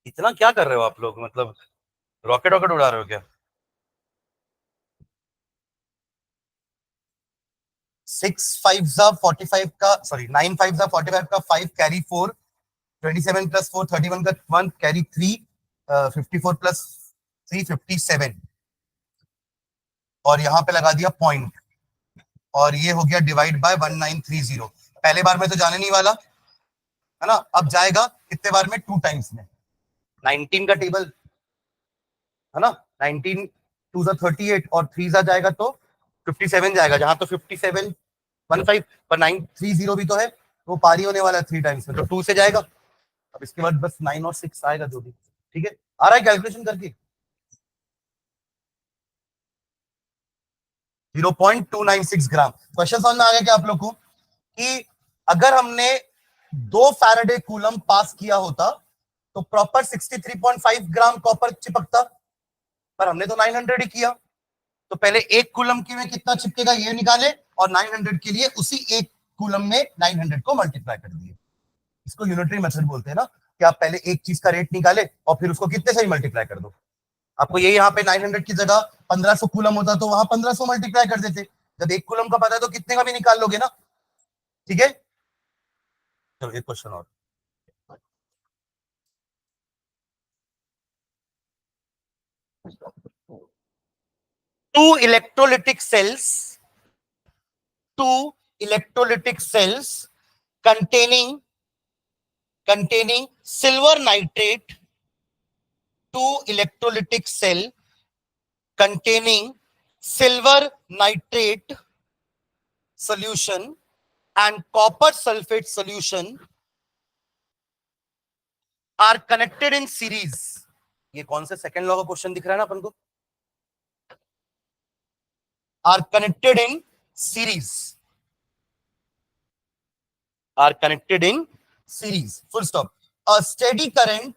इतना क्या कर रहे हो आप लोग, मतलब रॉकेट रॉकेट उड़ा रहे हो क्या। 6 5 45 का, सॉरी 9 5 45 का 5 कैरी 4, 27 प्लस 4 31 का 1 कैरी 3, 54 प्लस 3 57, और यहाँ पे लगा दिया पॉइंट, और ये हो गया डिवाइड बाय 1930। पहले बार में तो जाने नहीं वाला है ना, अब जाएगा कितने बार में, 2 टाइम्स में। 19 का टेबल है ना, 19 2 38 और 3 जाएगा तो 57 जाएगा, जहां तो 57 15 पर 930 भी तो है, वो पारी होने वाला है 3 टाइम्स में, तो 2 से जाएगा। अब इसके बाद बस 9 और 6 आएगा जो भी, ठीक है। आ रहा है कैलकुलेशन करके। 0.296 ग्राम। क्वेश्चन समझ में आ गया क्या आप लोग को कि अगर हमने 2 फैराडे कूलम पास किया होता तो प्रॉपर 63.5 ग्राम कॉपर चिपकता, पर हमने तो 900 ही किया। तो पहले 1 कूलम के में कितना चिपकेगा ये निकाले, और 900 के लिए उसी 1 कूलम में 900 को मल्टीप्लाई कर दिए। इसको यूनिटरी मेथड बोलते हैं ना, कि आप पहले एक चीज का रेट निकाले और फिर उसको कितने से ही मल्टीप्लाई कर दो। आपको ये यहाँ पे 900 की जगह 1500 कूलम होता तो वहां 1500 मल्टीप्लाई कर देते। जब 1 कूलम का पता है तो कितने का भी निकाल लोगे ना। ठीक है, चलो एक क्वेश्चन और। two electrolytic cells two electrolytic cells containing silver nitrate, two electrolytic cell containing silver nitrate solution and copper sulfate solution are connected in series। ये कौन से सेकंड लॉ का क्वेश्चन दिख रहा है ना अपन को? are connected in series, are connected in series, full stop। A steady current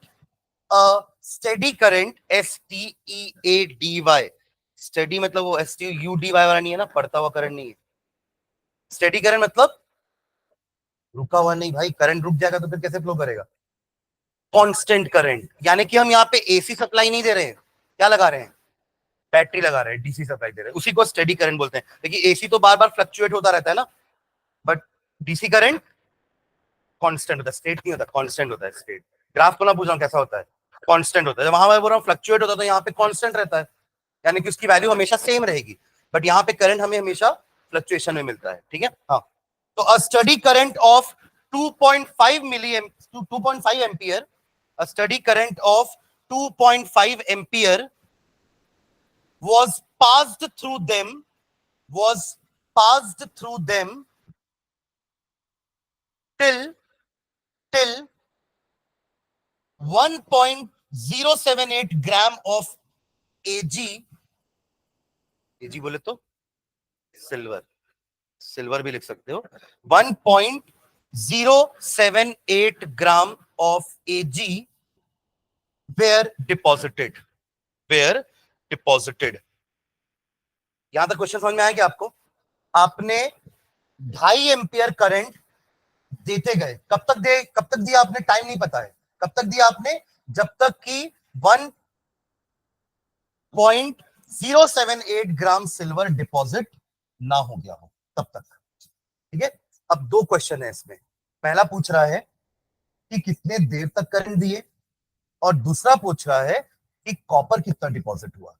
STEADY, steady मतलब वो STUDY वाला नहीं है ना, पढ़ता हुआ करंट नहीं है। स्टेडी करंट मतलब रुका हुआ नहीं भाई, करंट रुक जाएगा तो फिर कैसे फ्लो करेगा? कांस्टेंट करंट, यानी कि हम यहाँ पे एसी सप्लाई नहीं दे रहे हैं, क्या लगा रहे हैं? बैटरी लगा रहे हैं, डीसी सप्लाई दे रहे हैं, उसी को स्टेडी करंट बोलते हैं। देखिए एसी तो बार बार फ्लक्चुएट होता रहता है ना, बट डीसी करंट कांस्टेंट होता है, स्टेट नहीं होता, कांस्टेंट होता है। स्टेट ग्राफ तो ना पूछ रहा हूं कैसा होता है, कांस्टेंट होता है। जब वहां मैं बोल रहा हूँ फ्लक्चुएट होता है तो यहाँ पे कांस्टेंट रहता है, यानी कि उसकी वैल्यू हमेशा सेम रहेगी, बट यहाँ पे करंट हमें हमेशा फ्लक्चुएशन में मिलता है। ठीक है, हाँ। तो a steady current of 2.5 milli 2.5 ampere, a steady current of 2.5 ampere was passed through them till 1.078 gram of Ag बोले तो सिल्वर भी लिख सकते हो, 1.078 ग्राम of Ag were deposited। यहां तक क्वेश्चन समझ में आया क्या आपको? आपने 2.5 एम्पियर करंट देते गए, कब तक दिया आपने, टाइम नहीं पता है कब तक दिया आपने, जब तक कि 1.078 ग्राम सिल्वर डिपॉजिट ना हो गया हो, तब तक। ठीक है, अब 2 क्वेश्चन है इसमें। पहला पूछ रहा है कि कितने देर तक करंट दिए, और दूसरा पूछ रहा है कि कॉपर कितना डिपॉजिट हुआ।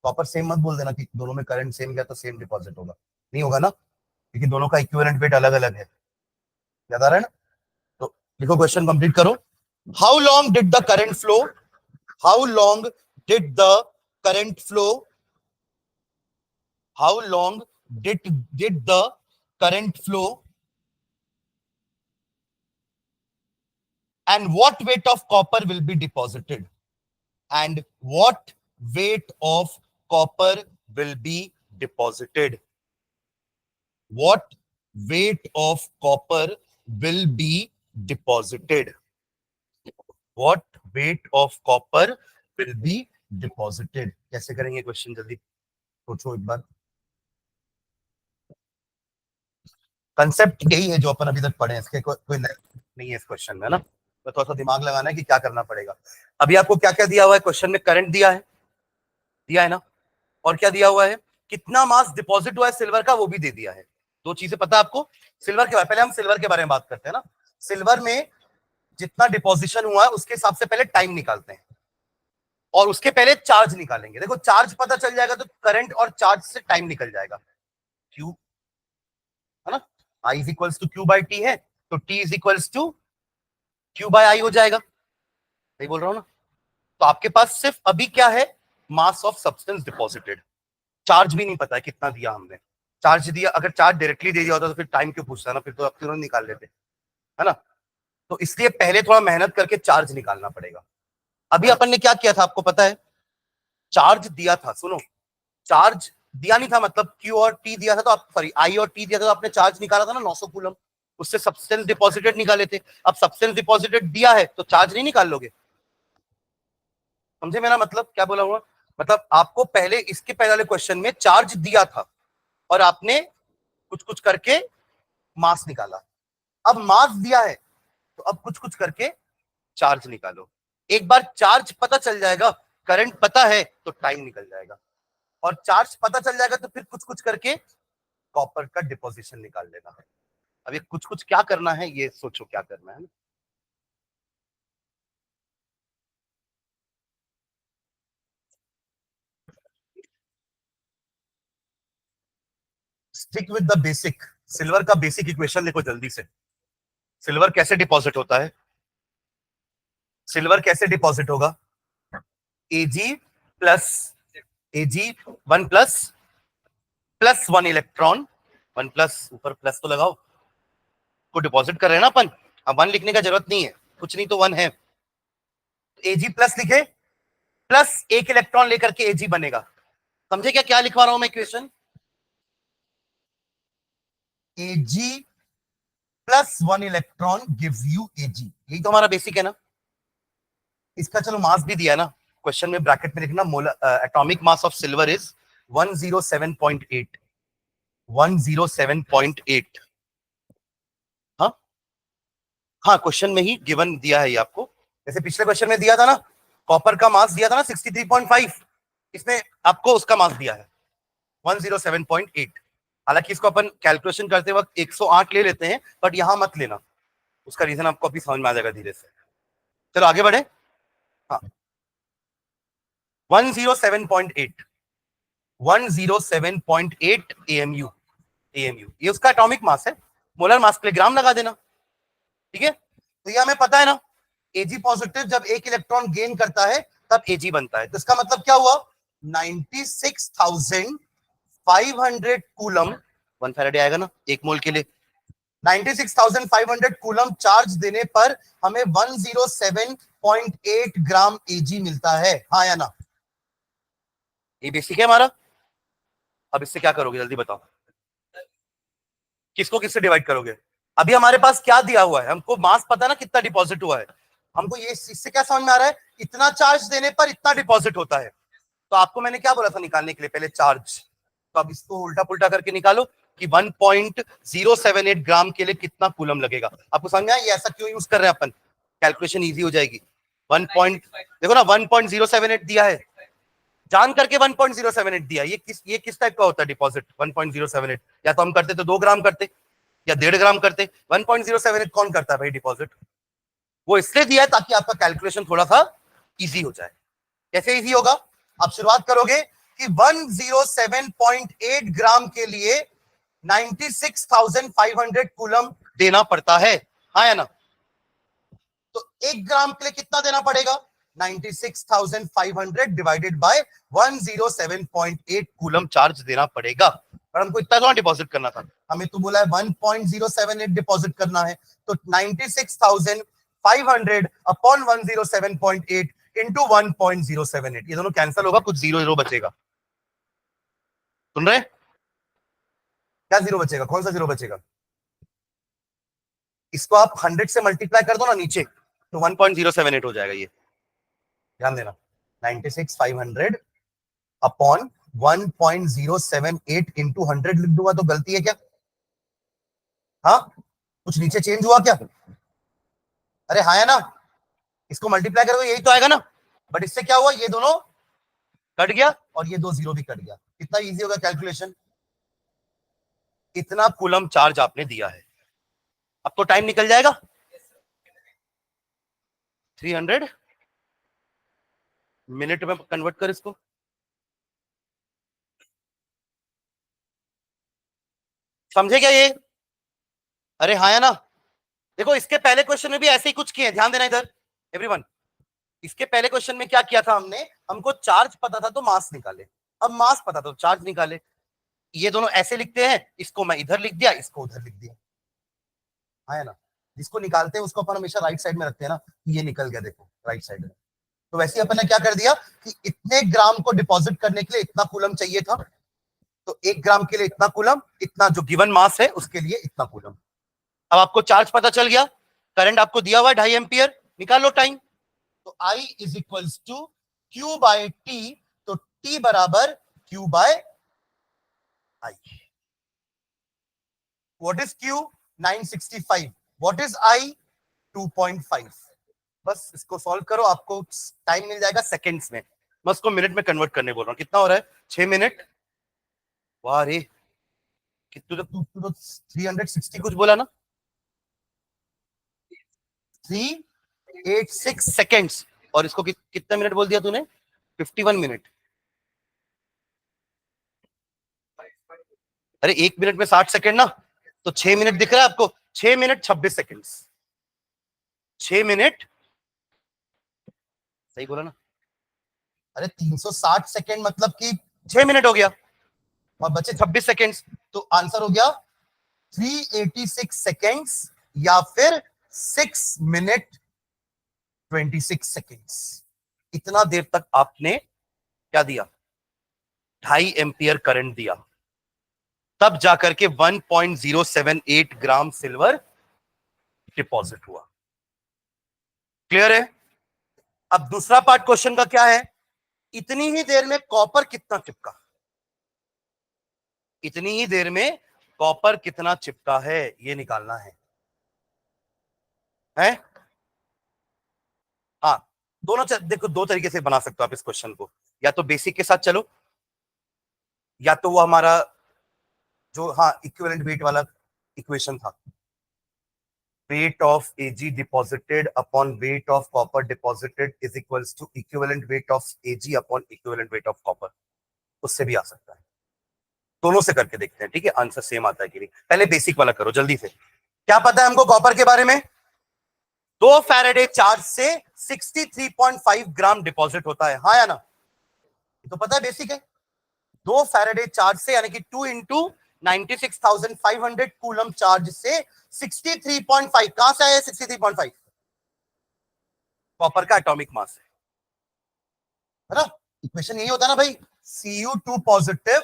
कॉपर सेम मत बोल देना कि दोनों में करंट सेम गया तो सेम डिपॉजिट होगा, नहीं होगा ना, क्योंकि दोनों का इक्विवेलेंट वेट अलग अलग है। याद आ रहा है ना? तो लिखो, क्वेश्चन कंप्लीट करो। How long did the current flow, how long did the current flow, how long did the current flow, and what weight of copper will be deposited, and what weight of copper will be deposited, what weight of copper will be deposited, what weight of copper will be deposited। कैसे करेंगे question, जल्दी सोचो एक बार। Concept यही है जो अपन अभी तक पढ़े हैं, इसके कोई नहीं है इस क्वेश्चन में ना, तो थोड़ा सा दिमाग लगाना है कि क्या करना पड़ेगा। अभी आपको क्या क्या दिया हुआ है क्वेश्चन में? करंट दिया है ना, और क्या दिया हुआ है, कितना मास डिपॉजिट हुआ है सिल्वर का, वो भी दे दिया है। 2 चीजें पता है आपको सिल्वर के बारे में। पहले हम सिल्वर के बारे में बात करते हैं ना। सिल्वर में जितना डिपॉजिशन हुआ है उसके हिसाब से पहले टाइम निकालते हैं, और उसके पहले चार्ज निकालेंगे। देखो चार्ज पता चल जाएगा तो करंट और चार्ज से टाइम निकल जाएगा, क्यू है ना, I is equals to Q by T है, तो T is equals to Q by I हो जाएगा। सही बोल रहा हूं ना? तो आपके पास सिर्फ अभी क्या है, mass of substance deposited. Charge भी नहीं पता है कितना दिया हमने। चार्ज दिया, अगर चार्ज डायरेक्टली दे दिया होता तो फिर टाइम क्यों पूछता ना, फिर तो आप तुरंत निकाल लेते, है ना। तो इसलिए पहले थोड़ा मेहनत करके चार्ज निकालना पड़ेगा। अभी अपन ने क्या किया था आपको पता है? चार्ज दिया था, सुनो, चार्ज दिया नहीं था, मतलब क्यू और टी दिया था तो आप, सॉरी आई और टी दिया था तो आपने चार्ज निकाला था ना 900 कूलम। उससे सब्सटेंस डिपॉजिटेड निकाले थे। अब सब्सटेंस डिपॉजिटेड दिया है तो चार्ज नहीं निकाल लोगे? समझे मेरा मतलब क्या बोला हुआ? मतलब आपको पहले इसके पहले वाले क्वेश्चन में चार्ज दिया था और आपने कुछ कुछ करके मास निकाला। अब मास दिया है तो अब कुछ कुछ करके चार्ज निकालो। एक बार चार्ज पता चल जाएगा, करंट पता है तो टाइम निकल जाएगा, और चार्ज पता चल जाएगा तो फिर कुछ कुछ करके कॉपर का डिपोजिशन निकाल लेना है। अब ये कुछ कुछ क्या करना है ये सोचो क्या करना है। Stick with the basic. Silver का बेसिक इक्वेशन देखो जल्दी से। सिल्वर कैसे डिपॉजिट होता है? सिल्वर कैसे डिपॉजिट होगा? AG plus AG, one plus plus one electron, one plus ऊपर प्लस तो लगाओ, को डिपॉजिट कर रहे हैं ना अपन। अब वन लिखने का जरूरत नहीं है, कुछ नहीं तो वन है। एजी प्लस लिखे, प्लस एक इलेक्ट्रॉन लेकर के एजी बनेगा। समझे क्या क्या लिखवा रहा हूं मैं equation? AG plus one electron gives you AG, यही तो हमारा बेसिक है ना। इसका चलो मास भी दिया ना, क्वेश्चन में ब्रैकेट में लिखना molar atomic mass of silver is 107.8, 107.8। हाँ हाँ, क्वेश्चन में ही गिवन दिया है ये आपको। जैसे पिछले क्वेश्चन में दिया था ना, कॉपर का मास दिया था ना 63.5, इसमें आपको उसका मास दिया है 107.8। हालांकि इसको अपन कैलकुलेशन करते वक्त 108 ले लेते हैं, बट यहां मत लेना, उसका रीजन आपको अभी समझ में आ जाएगा धीरे से। चलो आगे बढ़े। हाँ 107.8, 107.8 AMU, AMU ये उसका एटॉमिक मास है। मोलर मास के लिए ग्राम लगा देना, ठीक है। तो ये हमें पता है ना, Ag पॉजिटिव जब एक इलेक्ट्रॉन गेन करता है तब Ag बनता है। तो इसका मतलब क्या हुआ? 96,500 कूलम, 1 फैराडे आएगा ना एक मोल के लिए। 96,500 कूलम चार्ज देने पर हमें 107.8 ग्राम Ag मिलता है, हाँ या ना? ये बेसिक है हमारा। अब इससे क्या करोगे जल्दी बताओ, किसको किससे डिवाइड करोगे? अभी हमारे पास क्या दिया हुआ है, हमको मास पता है ना कितना डिपॉजिट हुआ है। हमको ये इससे क्या समझ में आ रहा है, इतना चार्ज देने पर इतना डिपॉजिट होता है। तो आपको मैंने क्या बोला था निकालने के लिए, पहले चार्ज। तो अब इसको उल्टा पुल्टा करके निकालो कि 1.078 ग्राम के लिए कितना कूलम लगेगा। आपको समझ में आया ये ऐसा क्यों यूज कर रहे हैं अपन? कैलकुलेशन इजी हो जाएगी। 1 देखो ना 1.078 दिया है, जान करके 1.078 दिया। ये किस टाइप का होता है डिपॉजिट 1.078? या तो हम करते तो 2 ग्राम करते या 1.5 ग्राम करते। 1.078 कौन करता है भाई डिपॉजिट? वो इसलिए दिया है ताकि आपका कैलकुलेशन थोड़ा सा इजी हो जाए। कैसे इजी होगा? आप शुरुआत करोगे कि 107.8 ग्राम के लिए 96,500 कूलम देना पड़ता है, हाँ या ना? तो 1 ग्राम के लिए कितना देना पड़ेगा? 96,500 डिवाइडेड बाय 107.8 कूलम चार्ज देना पड़ेगा। और हमको इतना तो डिपॉजिट करना था, हमें तो बोला है 1.078 डिपॉजिट करना है। तो 96,500 अपॉन 107.8 इंटू 1.078, ये दोनों कैंसिल होगा, कुछ जीरो जीरो बचेगा। सुन रहे? क्या जीरो बचेगा? कौन सा जीरो बचेगा? इसको आप 100 से मल्टीप्लाई कर दो ना नीचे, तो 1.078 हो जाएगा। ये ध्यान देना, 96,500 अपॉन 1.078 इंटू 100 लिख दूंगा तो गलती है क्या? हाँ, कुछ नीचे चेंज हुआ क्या? अरे हाँ है ना, इसको मल्टीप्लाई करोगे यही तो आएगा ना। बट इससे क्या हुआ, ये दोनों कट गया और ये 2 जीरो भी कट गया। कितना इजी होगा कैलकुलेशन। इतना कूलम चार्ज आपने दिया है, अब तो टाइम निकल जाएगा। 300 मिनट में कन्वर्ट कर इसको। समझे क्या ये? अरे हाँ है ना। देखो इसके पहले क्वेश्चन में भी ऐसे ही कुछ किए, ध्यान देना इधर एवरीवन। इसके पहले क्वेश्चन में क्या किया था हमने, हमको चार्ज पता था तो मास निकाले। अब मास पता तो चार्ज निकाले। ये दोनों ऐसे लिखते हैं, इसको मैं इधर लिख दिया, इसको उधर लिख दिया, हाँ है ना। जिसको निकालते हैं उसको अपन हमेशा राइट साइड में रखते हैं ना, ये निकल गया देखो राइट साइड में। तो वैसे अपन ने क्या कर दिया कि इतने ग्राम को डिपॉजिट करने के लिए इतना कूलम चाहिए था, तो 1 ग्राम के लिए इतना कूलम, इतना जो गिवन मास है उसके लिए इतना कूलम। अब आपको चार्ज पता चल गया, करंट आपको दिया हुआ है 2.5 एम्पियर, निकाल लो टाइम। तो I is equals to Q by T, तो T बराबर Q by I। What is Q? 965। What is I? 2.5। बस इसको सॉल्व करो, आपको टाइम मिल जाएगा सेकंड्स में। मैं उसको मिनट में कन्वर्ट करने बोल रहा हूँ। कितना हो रहा है? 6 मिनट। वाह रे, कितने तू तो 360 कुछ बोला ना, 386 सेकेंड्स। और इसको कितने मिनट बोल दिया तूने? 51 मिनट। अरे 1 मिनट में 60 सेकेंड ना, तो 6 मिनट दिख रहा है आपको? 6 मिनट 26 सेकेंड। 6 मिनट, सही बोला ना? अरे 360 सेकेंड मतलब कि 6 मिनट हो गया और बचे 26 सेकेंड्स, तो आंसर हो गया 386 सेकेंड्स या फिर 6 मिनट 26 सेकेंड्स। इतना देर तक आपने क्या दिया? 2.5 एम्पियर करंट दिया, तब जाकर के 1.078 ग्राम सिल्वर डिपॉजिट हुआ। क्लियर है? अब दूसरा पार्ट क्वेश्चन का क्या है? इतनी ही देर में कॉपर कितना चिपका? इतनी ही देर में कॉपर कितना चिपका है, ये निकालना है। हैं? हाँ, दोनों देखो, दो तरीके से बना सकते हो आप इस क्वेश्चन को। या तो बेसिक के साथ चलो, या तो वो हमारा जो हाँ इक्विवेलेंट वेट वाला इक्वेशन था, weight of Ag deposited upon weight of copper deposited is equals to equivalent weight of Ag upon equivalent weight of copper। उससे भी आ सकता है, दोनों से करके देखते हैं, ठीक है, आंसर सेम आता है कि नहीं। पहले बेसिक वाला करो जल्दी से। क्या पता है हमको कॉपर के बारे में? 2 फैराडे चार्ज से 63.5 ग्राम डिपॉजिट होता है, हाँ या ना? तो पता है, बेसिक है। 2 फैराडे चार्ज से, यानी कि 2 इंटू 96,500 कूलम चार्ज से 63.5, कहां से आया 63.5? कॉपर का एटॉमिक मास है ना? इक्वेशन यही होता है ना भाई, Cu2 positive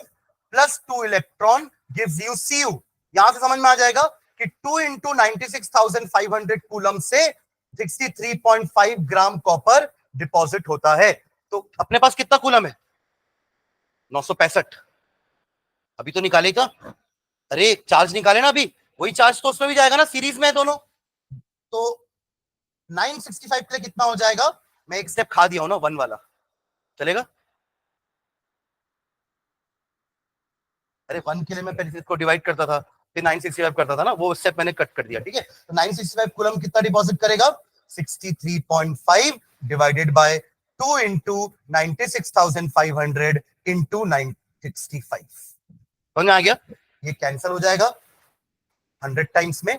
plus 2 electron gives you Cu। यहां से समझ में आ जाएगा कि 2 इंटू 96,500 कूलम से 63.5 ग्राम कॉपर डिपॉजिट होता है। तो अपने पास कितना कूलम है? 965। अभी तो निकालेगा, अरे चार्ज निकाले ना अभी, वही चार्ज तो उसमें भी जाएगा ना, सीरीज में है दोनों। तो 965 के लिए कितना हो जाएगा? मैं एक स्टेप खा दिया हूं ना, 1 वाला, चलेगा? अरे 1 के लिए मैं पहले इसको डिवाइड करता था, फिर 965 करता था ना, वो स्टेप मैंने कट कर दिया, ठीक है। तो 965 कूलम कितना डिपॉजिट करेगा? 63.5 डिवाइडेड बाय 2 इंटू 96,500 इंटू 965। समझ में आ गया? ये कैंसिल हो जाएगा 100 टाइम्स में।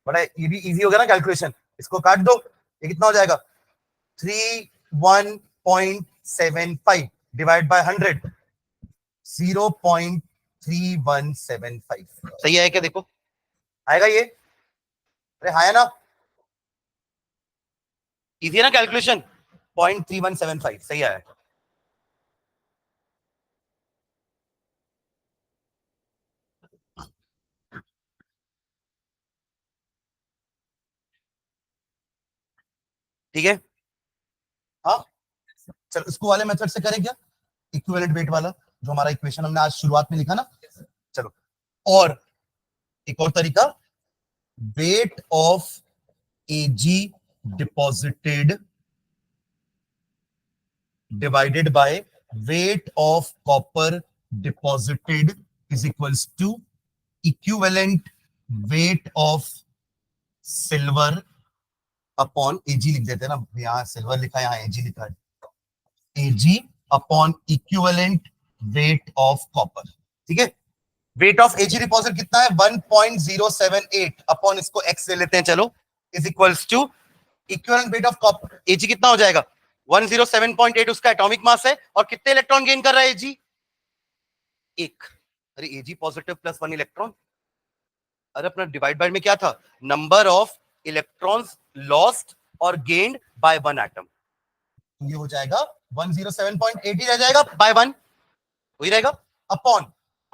बड़ा ये भी इजी हो गया ना कैलकुलेशन। इसको काट दो, ये कितना हो जाएगा? 31.75 डिवाइड बाय 100, 0.3175। सही है क्या? देखो आएगा ये, अरे हाँ है ना, इजी है ना कैलकुलेशन। 0.3175 सही आया। ठीक है, हाँ चलो इसको वाले मेथड से करें क्या? इक्विवेलेंट वेट वाला, जो हमारा इक्वेशन हमने आज शुरुआत में लिखा ना। चलो, और एक और तरीका, weight of Ag deposited divided by weight of copper deposited is equals to equivalent weight of silver upon Ag। लिख देते हैं ना, यहाँ सिल्वर लिखा है, यहाँ Ag लिखा है, Ag upon equivalent weight of copper. ठीक है, वेट ऑफ Ag डिपॉजिट कितना है? 1.078 अपॉन इसको x ले लेते हैं, चलो, is equals to equivalent weight of copper. Ag कितना हो जाएगा? 107.8 उसका एटॉमिक मास है, और कितने इलेक्ट्रॉन गेन कर रहा है Ag? एक। अरे Ag पॉजिटिव प्लस 1 इलेक्ट्रॉन। अरे अपना डिवाइड बाय में क्या था? नंबर ऑफ इलेक्ट्रॉन्स लॉस्ट और गेन्ड बाय 1 एटम। ये हो जाएगा 107.8 ही रह जाएगा, बाय 1 वही रहेगा, अपॉन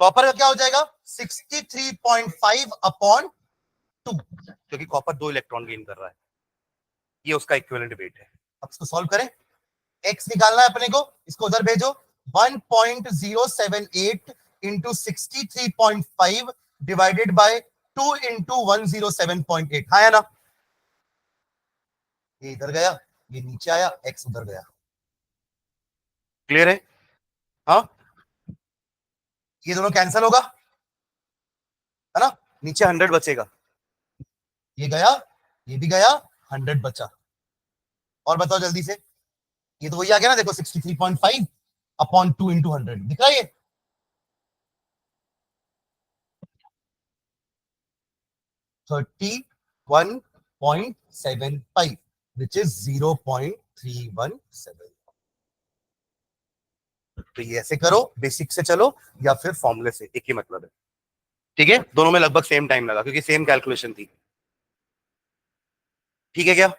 कॉपर का क्या हो जाएगा? 63.5 अपॉन 2, क्योंकि कॉपर 2 इलेक्ट्रॉन गेन कर रहा है, ये उसका इक्विवेलेंट वेट है। अब इसको सॉल्व करें, x निकालना है अपने को, इसको उधर भेजो, 1.078 इंटू 63.5 डिवाइडेड बाय 2 इंटू 107.8, हाँ है ना, ये इधर गया, ये नीचे आया, x उधर गया, क्लियर है? हाँ, ये दोनों कैंसिल होगा, है ना, नीचे 100 बचेगा, ये गया, ये भी गया, 100 बचा। और बताओ जल्दी से, ये तो वही आ गया ना, देखो 63.5 अपॉन 2 इंटू 100, दिख रहा है ये, 31.75 which is 0.317। तो ये ऐसे करो, बेसिक से चलो या फिर फॉर्मूले से, एक ही मतलब है, ठीक है, दोनों में लगभग सेम टाइम लगा क्योंकि सेम कैलकुलेशन थी, ठीक है क्या?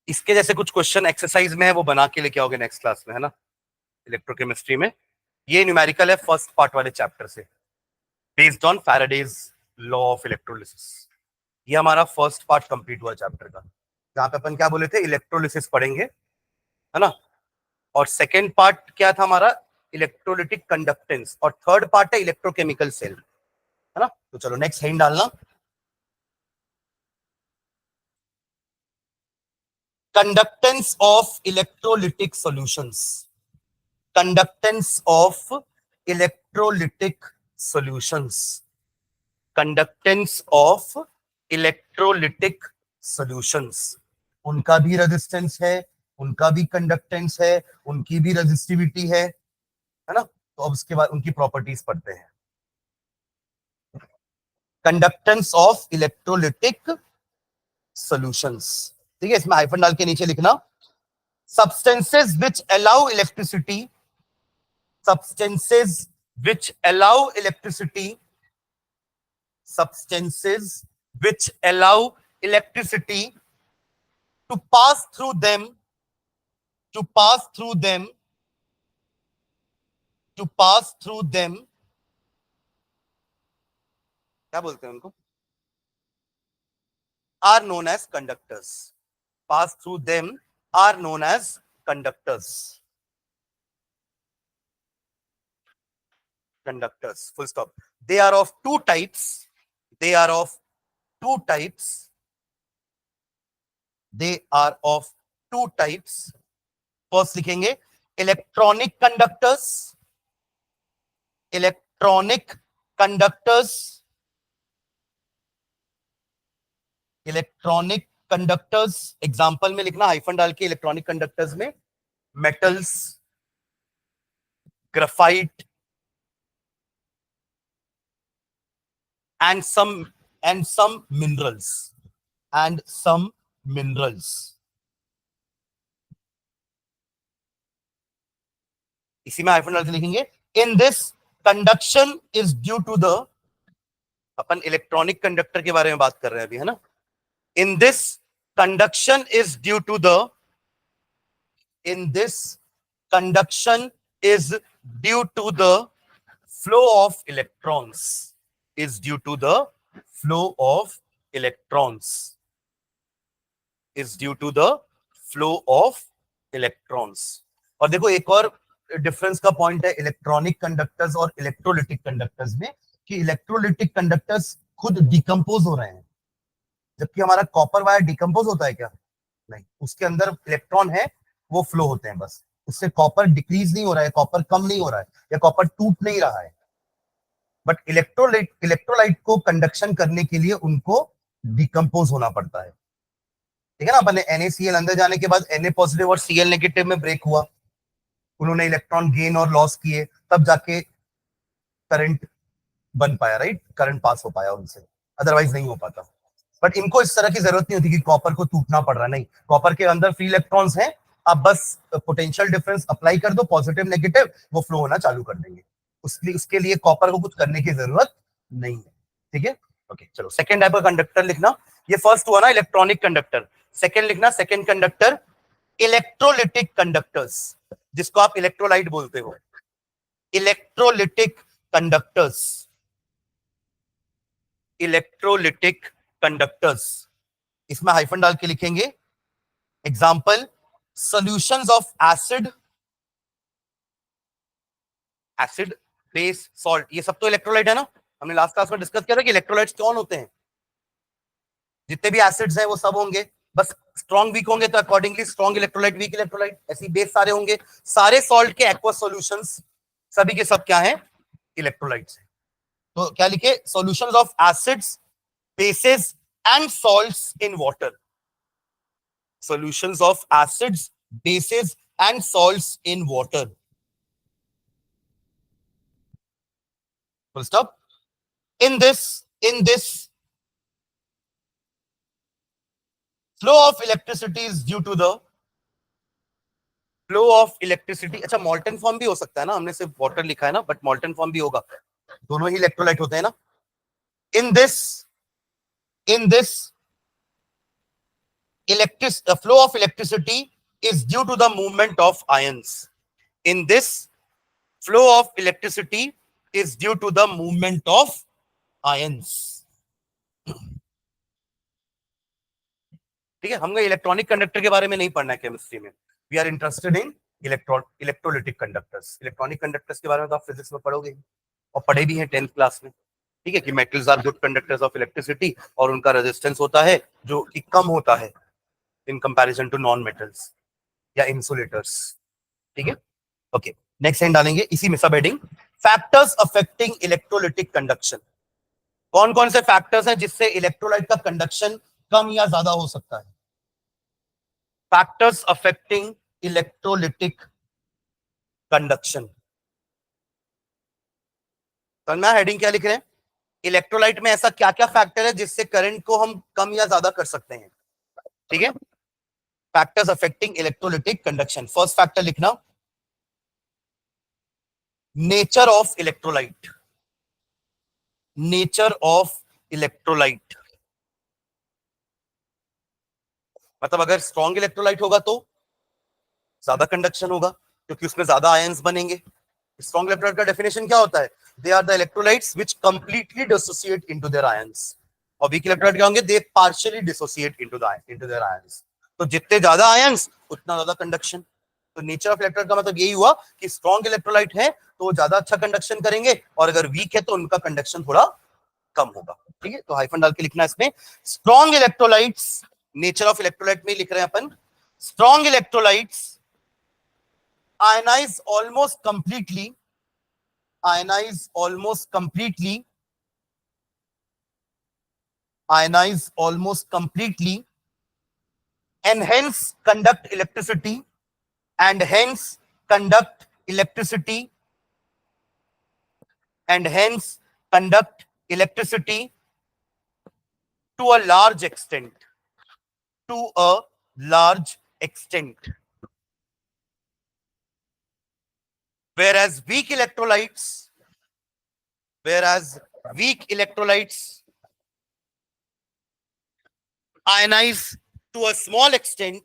इसके जैसे कुछ क्वेश्चन एक्सरसाइज में है, वो बना के लेके आओगे नेक्स्ट क्लास में, है ना, इलेक्ट्रोकेमिस्ट्री में। ये न्यूमेरिकल है फर्स्ट पार्ट वाले चैप्टर से, based on Faraday's law of electrolysis. ये हमारा फर्स्ट पार्ट कंप्लीट हुआ चैप्टर का, जहां पे अपन क्या बोले थे, इलेक्ट्रोलिसिस पढ़ेंगे, है ना, और सेकेंड पार्ट क्या था हमारा, इलेक्ट्रोलिटिक कंडक्टेंस, और थर्ड पार्ट है इलेक्ट्रोकेमिकल सेल, है ना। तो चलो नेक्स्ट हेडिंग डालना, conductance of electrolytic solutions, conductance of electrolytic solutions, conductance of electrolytic solutions, उनका भी रेजिस्टेंस है, उनका भी कंडक्टेंस है, उनकी भी रेजिस्टिविटी है ना। तो अब उसके बाद उनकी प्रॉपर्टीज पढ़ते हैं, कंडक्टेंस ऑफ इलेक्ट्रोलिटिक सॉल्यूशंस, ठीक है, इसमें हाइफन डाल के नीचे लिखना, substances which allow electricity, substances which allow electricity, substances which allow electricity to pass through them, to pass through them, to pass through them, क्या बोलते हैं उनको, are known as conductors, pass through them are known as conductors, conductors, full stop. They are of two types, they are of two types, they are of two types. First लिखेंगे electronic conductors, electronic conductors, electronic conductors, example में लिखना hyphen डाल के, electronic conductors में metals, graphite and some minerals, and some minerals. इसी में hyphen डाल के लिखेंगे, in this conduction is due to the, upon electronic conductor के बारे में बात कर रहे हैं अभी, है ना, in this conduction is due to the, in this conduction is due to the flow of electrons, is due to the flow of electrons, is due to the flow of electrons. और देखो एक और difference का point है electronic conductors और electrolytic conductors में, कि electrolytic conductors खुद डिकम्पोज हो रहे हैं, जबकि हमारा कॉपर वायर डिकम्पोज होता है क्या, नहीं, उसके अंदर इलेक्ट्रॉन है, वो फ्लो होते हैं बस, उससे कॉपर डिक्रीज नहीं हो रहा है, कॉपर कम नहीं हो रहा है, या कॉपर टूट नहीं रहा है। बट इलेक्ट्रोलाइट को कंडक्शन करने के लिए उनको डिकम्पोज होना पड़ता है, ठीक है ना। अपन NaCl अंदर जाने के बाद Na पॉजिटिव और Cl नेगेटिव में ब्रेक हुआ, उन्होंने इलेक्ट्रॉन गेन और लॉस किए, तब जाके करंट बन पाया, राइट, करंट पास हो पाया उनसे, अदरवाइज नहीं हो पाता। बट इनको इस तरह की जरूरत नहीं होती कि कॉपर को टूटना पड़ रहा, नहीं, कॉपर के अंदर फ्री इलेक्ट्रॉन्स हैं, आप बस पोटेंशियल डिफरेंस अप्लाई कर दो, पॉजिटिव नेगेटिव, वो फ्लो होना चालू कर देंगे, उसके लिए कॉपर को कुछ करने की जरूरत नहीं है, ठीक है। ओके, चलो सेकंड टाइप का कंडक्टर लिखना, ये फर्स्ट हुआ ना इलेक्ट्रॉनिक कंडक्टर, सेकंड लिखना, सेकंड कंडक्टर इलेक्ट्रोलिटिक कंडक्टर्स, जिसको आप इलेक्ट्रोलाइट बोलते हो, इलेक्ट्रोलिटिक कंडक्टर्स, इलेक्ट्रोलिटिक कंडक्टर्स, इसमें हाइफन डाल के लिखेंगे। Example, solutions of acid, acid, base, salt, ये सब तो इलेक्ट्रोलाइट है ना। हमने लास्ट क्लास में डिस्कस किया था कि इलेक्ट्रोलाइट्स कौन होते हैं, जितने भी एसिड्स हैं वो सब होंगे, बस स्ट्रॉन्ग वीक होंगे तो accordingly strong electrolyte, weak electrolyte, ऐसी बेस सारे होंगे। सारे सॉल्ट के एक्वा सॉल्यूशंस सभी के सब क्या हैं, इलेक्ट्रोलाइट्स हैं। तो क्या लिखे, solutions of acids, basis and salts in water, solutions of acids, bases and salts in water. Full stop. In this flow of electricity is due to the flow of electricity. अच्छा, molten form भी हो सकता है ना, हमने सिर्फ water लिखा है ना, बट molten form भी होगा, दोनों ही इलेक्ट्रोलाइट होते हैं ना। in this flow of electricity is due to the movement of ions. In this flow of electricity is due to the movement of ions. ठीक है, हमको इलेक्ट्रॉनिक कंडक्टर के बारे में नहीं पढ़ना है केमिस्ट्री में, we are interested in electrolytic conductors. Electronic conductors के बारे में तो आप फिजिक्स में पढ़ोगे और पढ़े भी हैं 10th क्लास में। ठीक है, कि metals are good conductors of electricity, और उनका रेजिस्टेंस होता है जो कि कम होता है in comparison to non metals या इंसुलेटर्स। ठीक है, ओके, नेक्स्ट हैंड डालेंगे इसी में sub heading, factors affecting electrolytic conduction. कौन कौन से फैक्टर्स हैं जिससे इलेक्ट्रोलाइट का कंडक्शन कम या ज्यादा हो सकता है। फैक्टर्स अफेक्टिंग इलेक्ट्रोलिटिक कंडक्शन, तो मैं हेडिंग क्या लिख रहे हैं, इलेक्ट्रोलाइट में ऐसा क्या क्या फैक्टर है जिससे करंट को हम कम या ज्यादा कर सकते हैं। ठीक है, factors affecting electrolytic conduction. First factor लिखना, nature of electrolyte, nature of electrolyte, मतलब अगर स्ट्रॉन्ग इलेक्ट्रोलाइट होगा तो ज्यादा कंडक्शन होगा क्योंकि उसमें ज्यादा आयंस बनेंगे। स्ट्रॉन्ग इलेक्ट्रोलाइट का डेफिनेशन क्या होता है, they are the electrolytes which completely dissociate into their ions, और वीक इलेक्ट्रोलाइट क्या होंगे, they partially dissociate into their ions. तो जितने ज्यादा आयंस उतना ज्यादा कंडक्शन। तो नेचर ऑफ इलेक्ट्रोलाइट का मतलब यही हुआ कि स्ट्रॉन्ग इलेक्ट्रोलाइट है तो वो ज्यादा अच्छा कंडक्शन करेंगे, और अगर वीक है तो उनका कंडक्शन थोड़ा कम होगा। ठीक है, तो हाइफन डाल के लिखना इसमें, strong electrolytes, nature of electrolyte में लिख रहे हैं अपन, strong electrolytes ionize almost completely, ionize almost completely, ionize almost completely, and hence conduct electricity, and hence conduct electricity, and hence conduct electricity to a large extent, to a large extent. Whereas weak electrolytes, ionize to a small extent,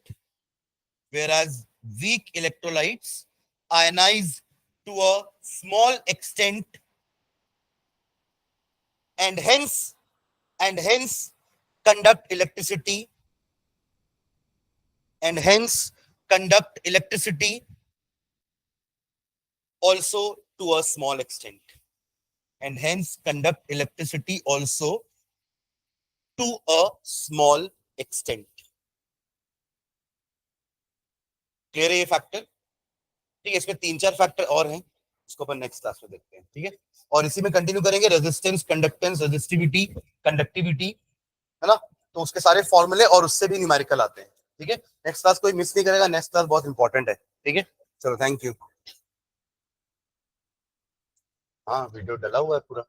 whereas weak electrolytes ionize to a small extent, and hence conduct electricity, and hence conduct electricity also to a small extent, and hence conduct electricity also to a small extent. Clear है ये factor. ठीक है, इसमें 3-4 factor और हैं, इसको अपन next class में देखते हैं। ठीक है, और इसी में कंटिन्यू करेंगे, रेजिस्टेंस, कंडक्टेंस, रेजिस्टिविटी, कंडक्टिविटी, है ना, तो उसके सारे फॉर्मूले और उससे भी न्यूमेरिकल आते हैं। ठीक है, नेक्स्ट क्लास कोई मिस नहीं करेगा, नेक्स्ट क्लास बहुत इंपॉर्टेंट है। ठीक है, चलो थैंक यू। हाँ, वीडियो डला हुआ है पूरा।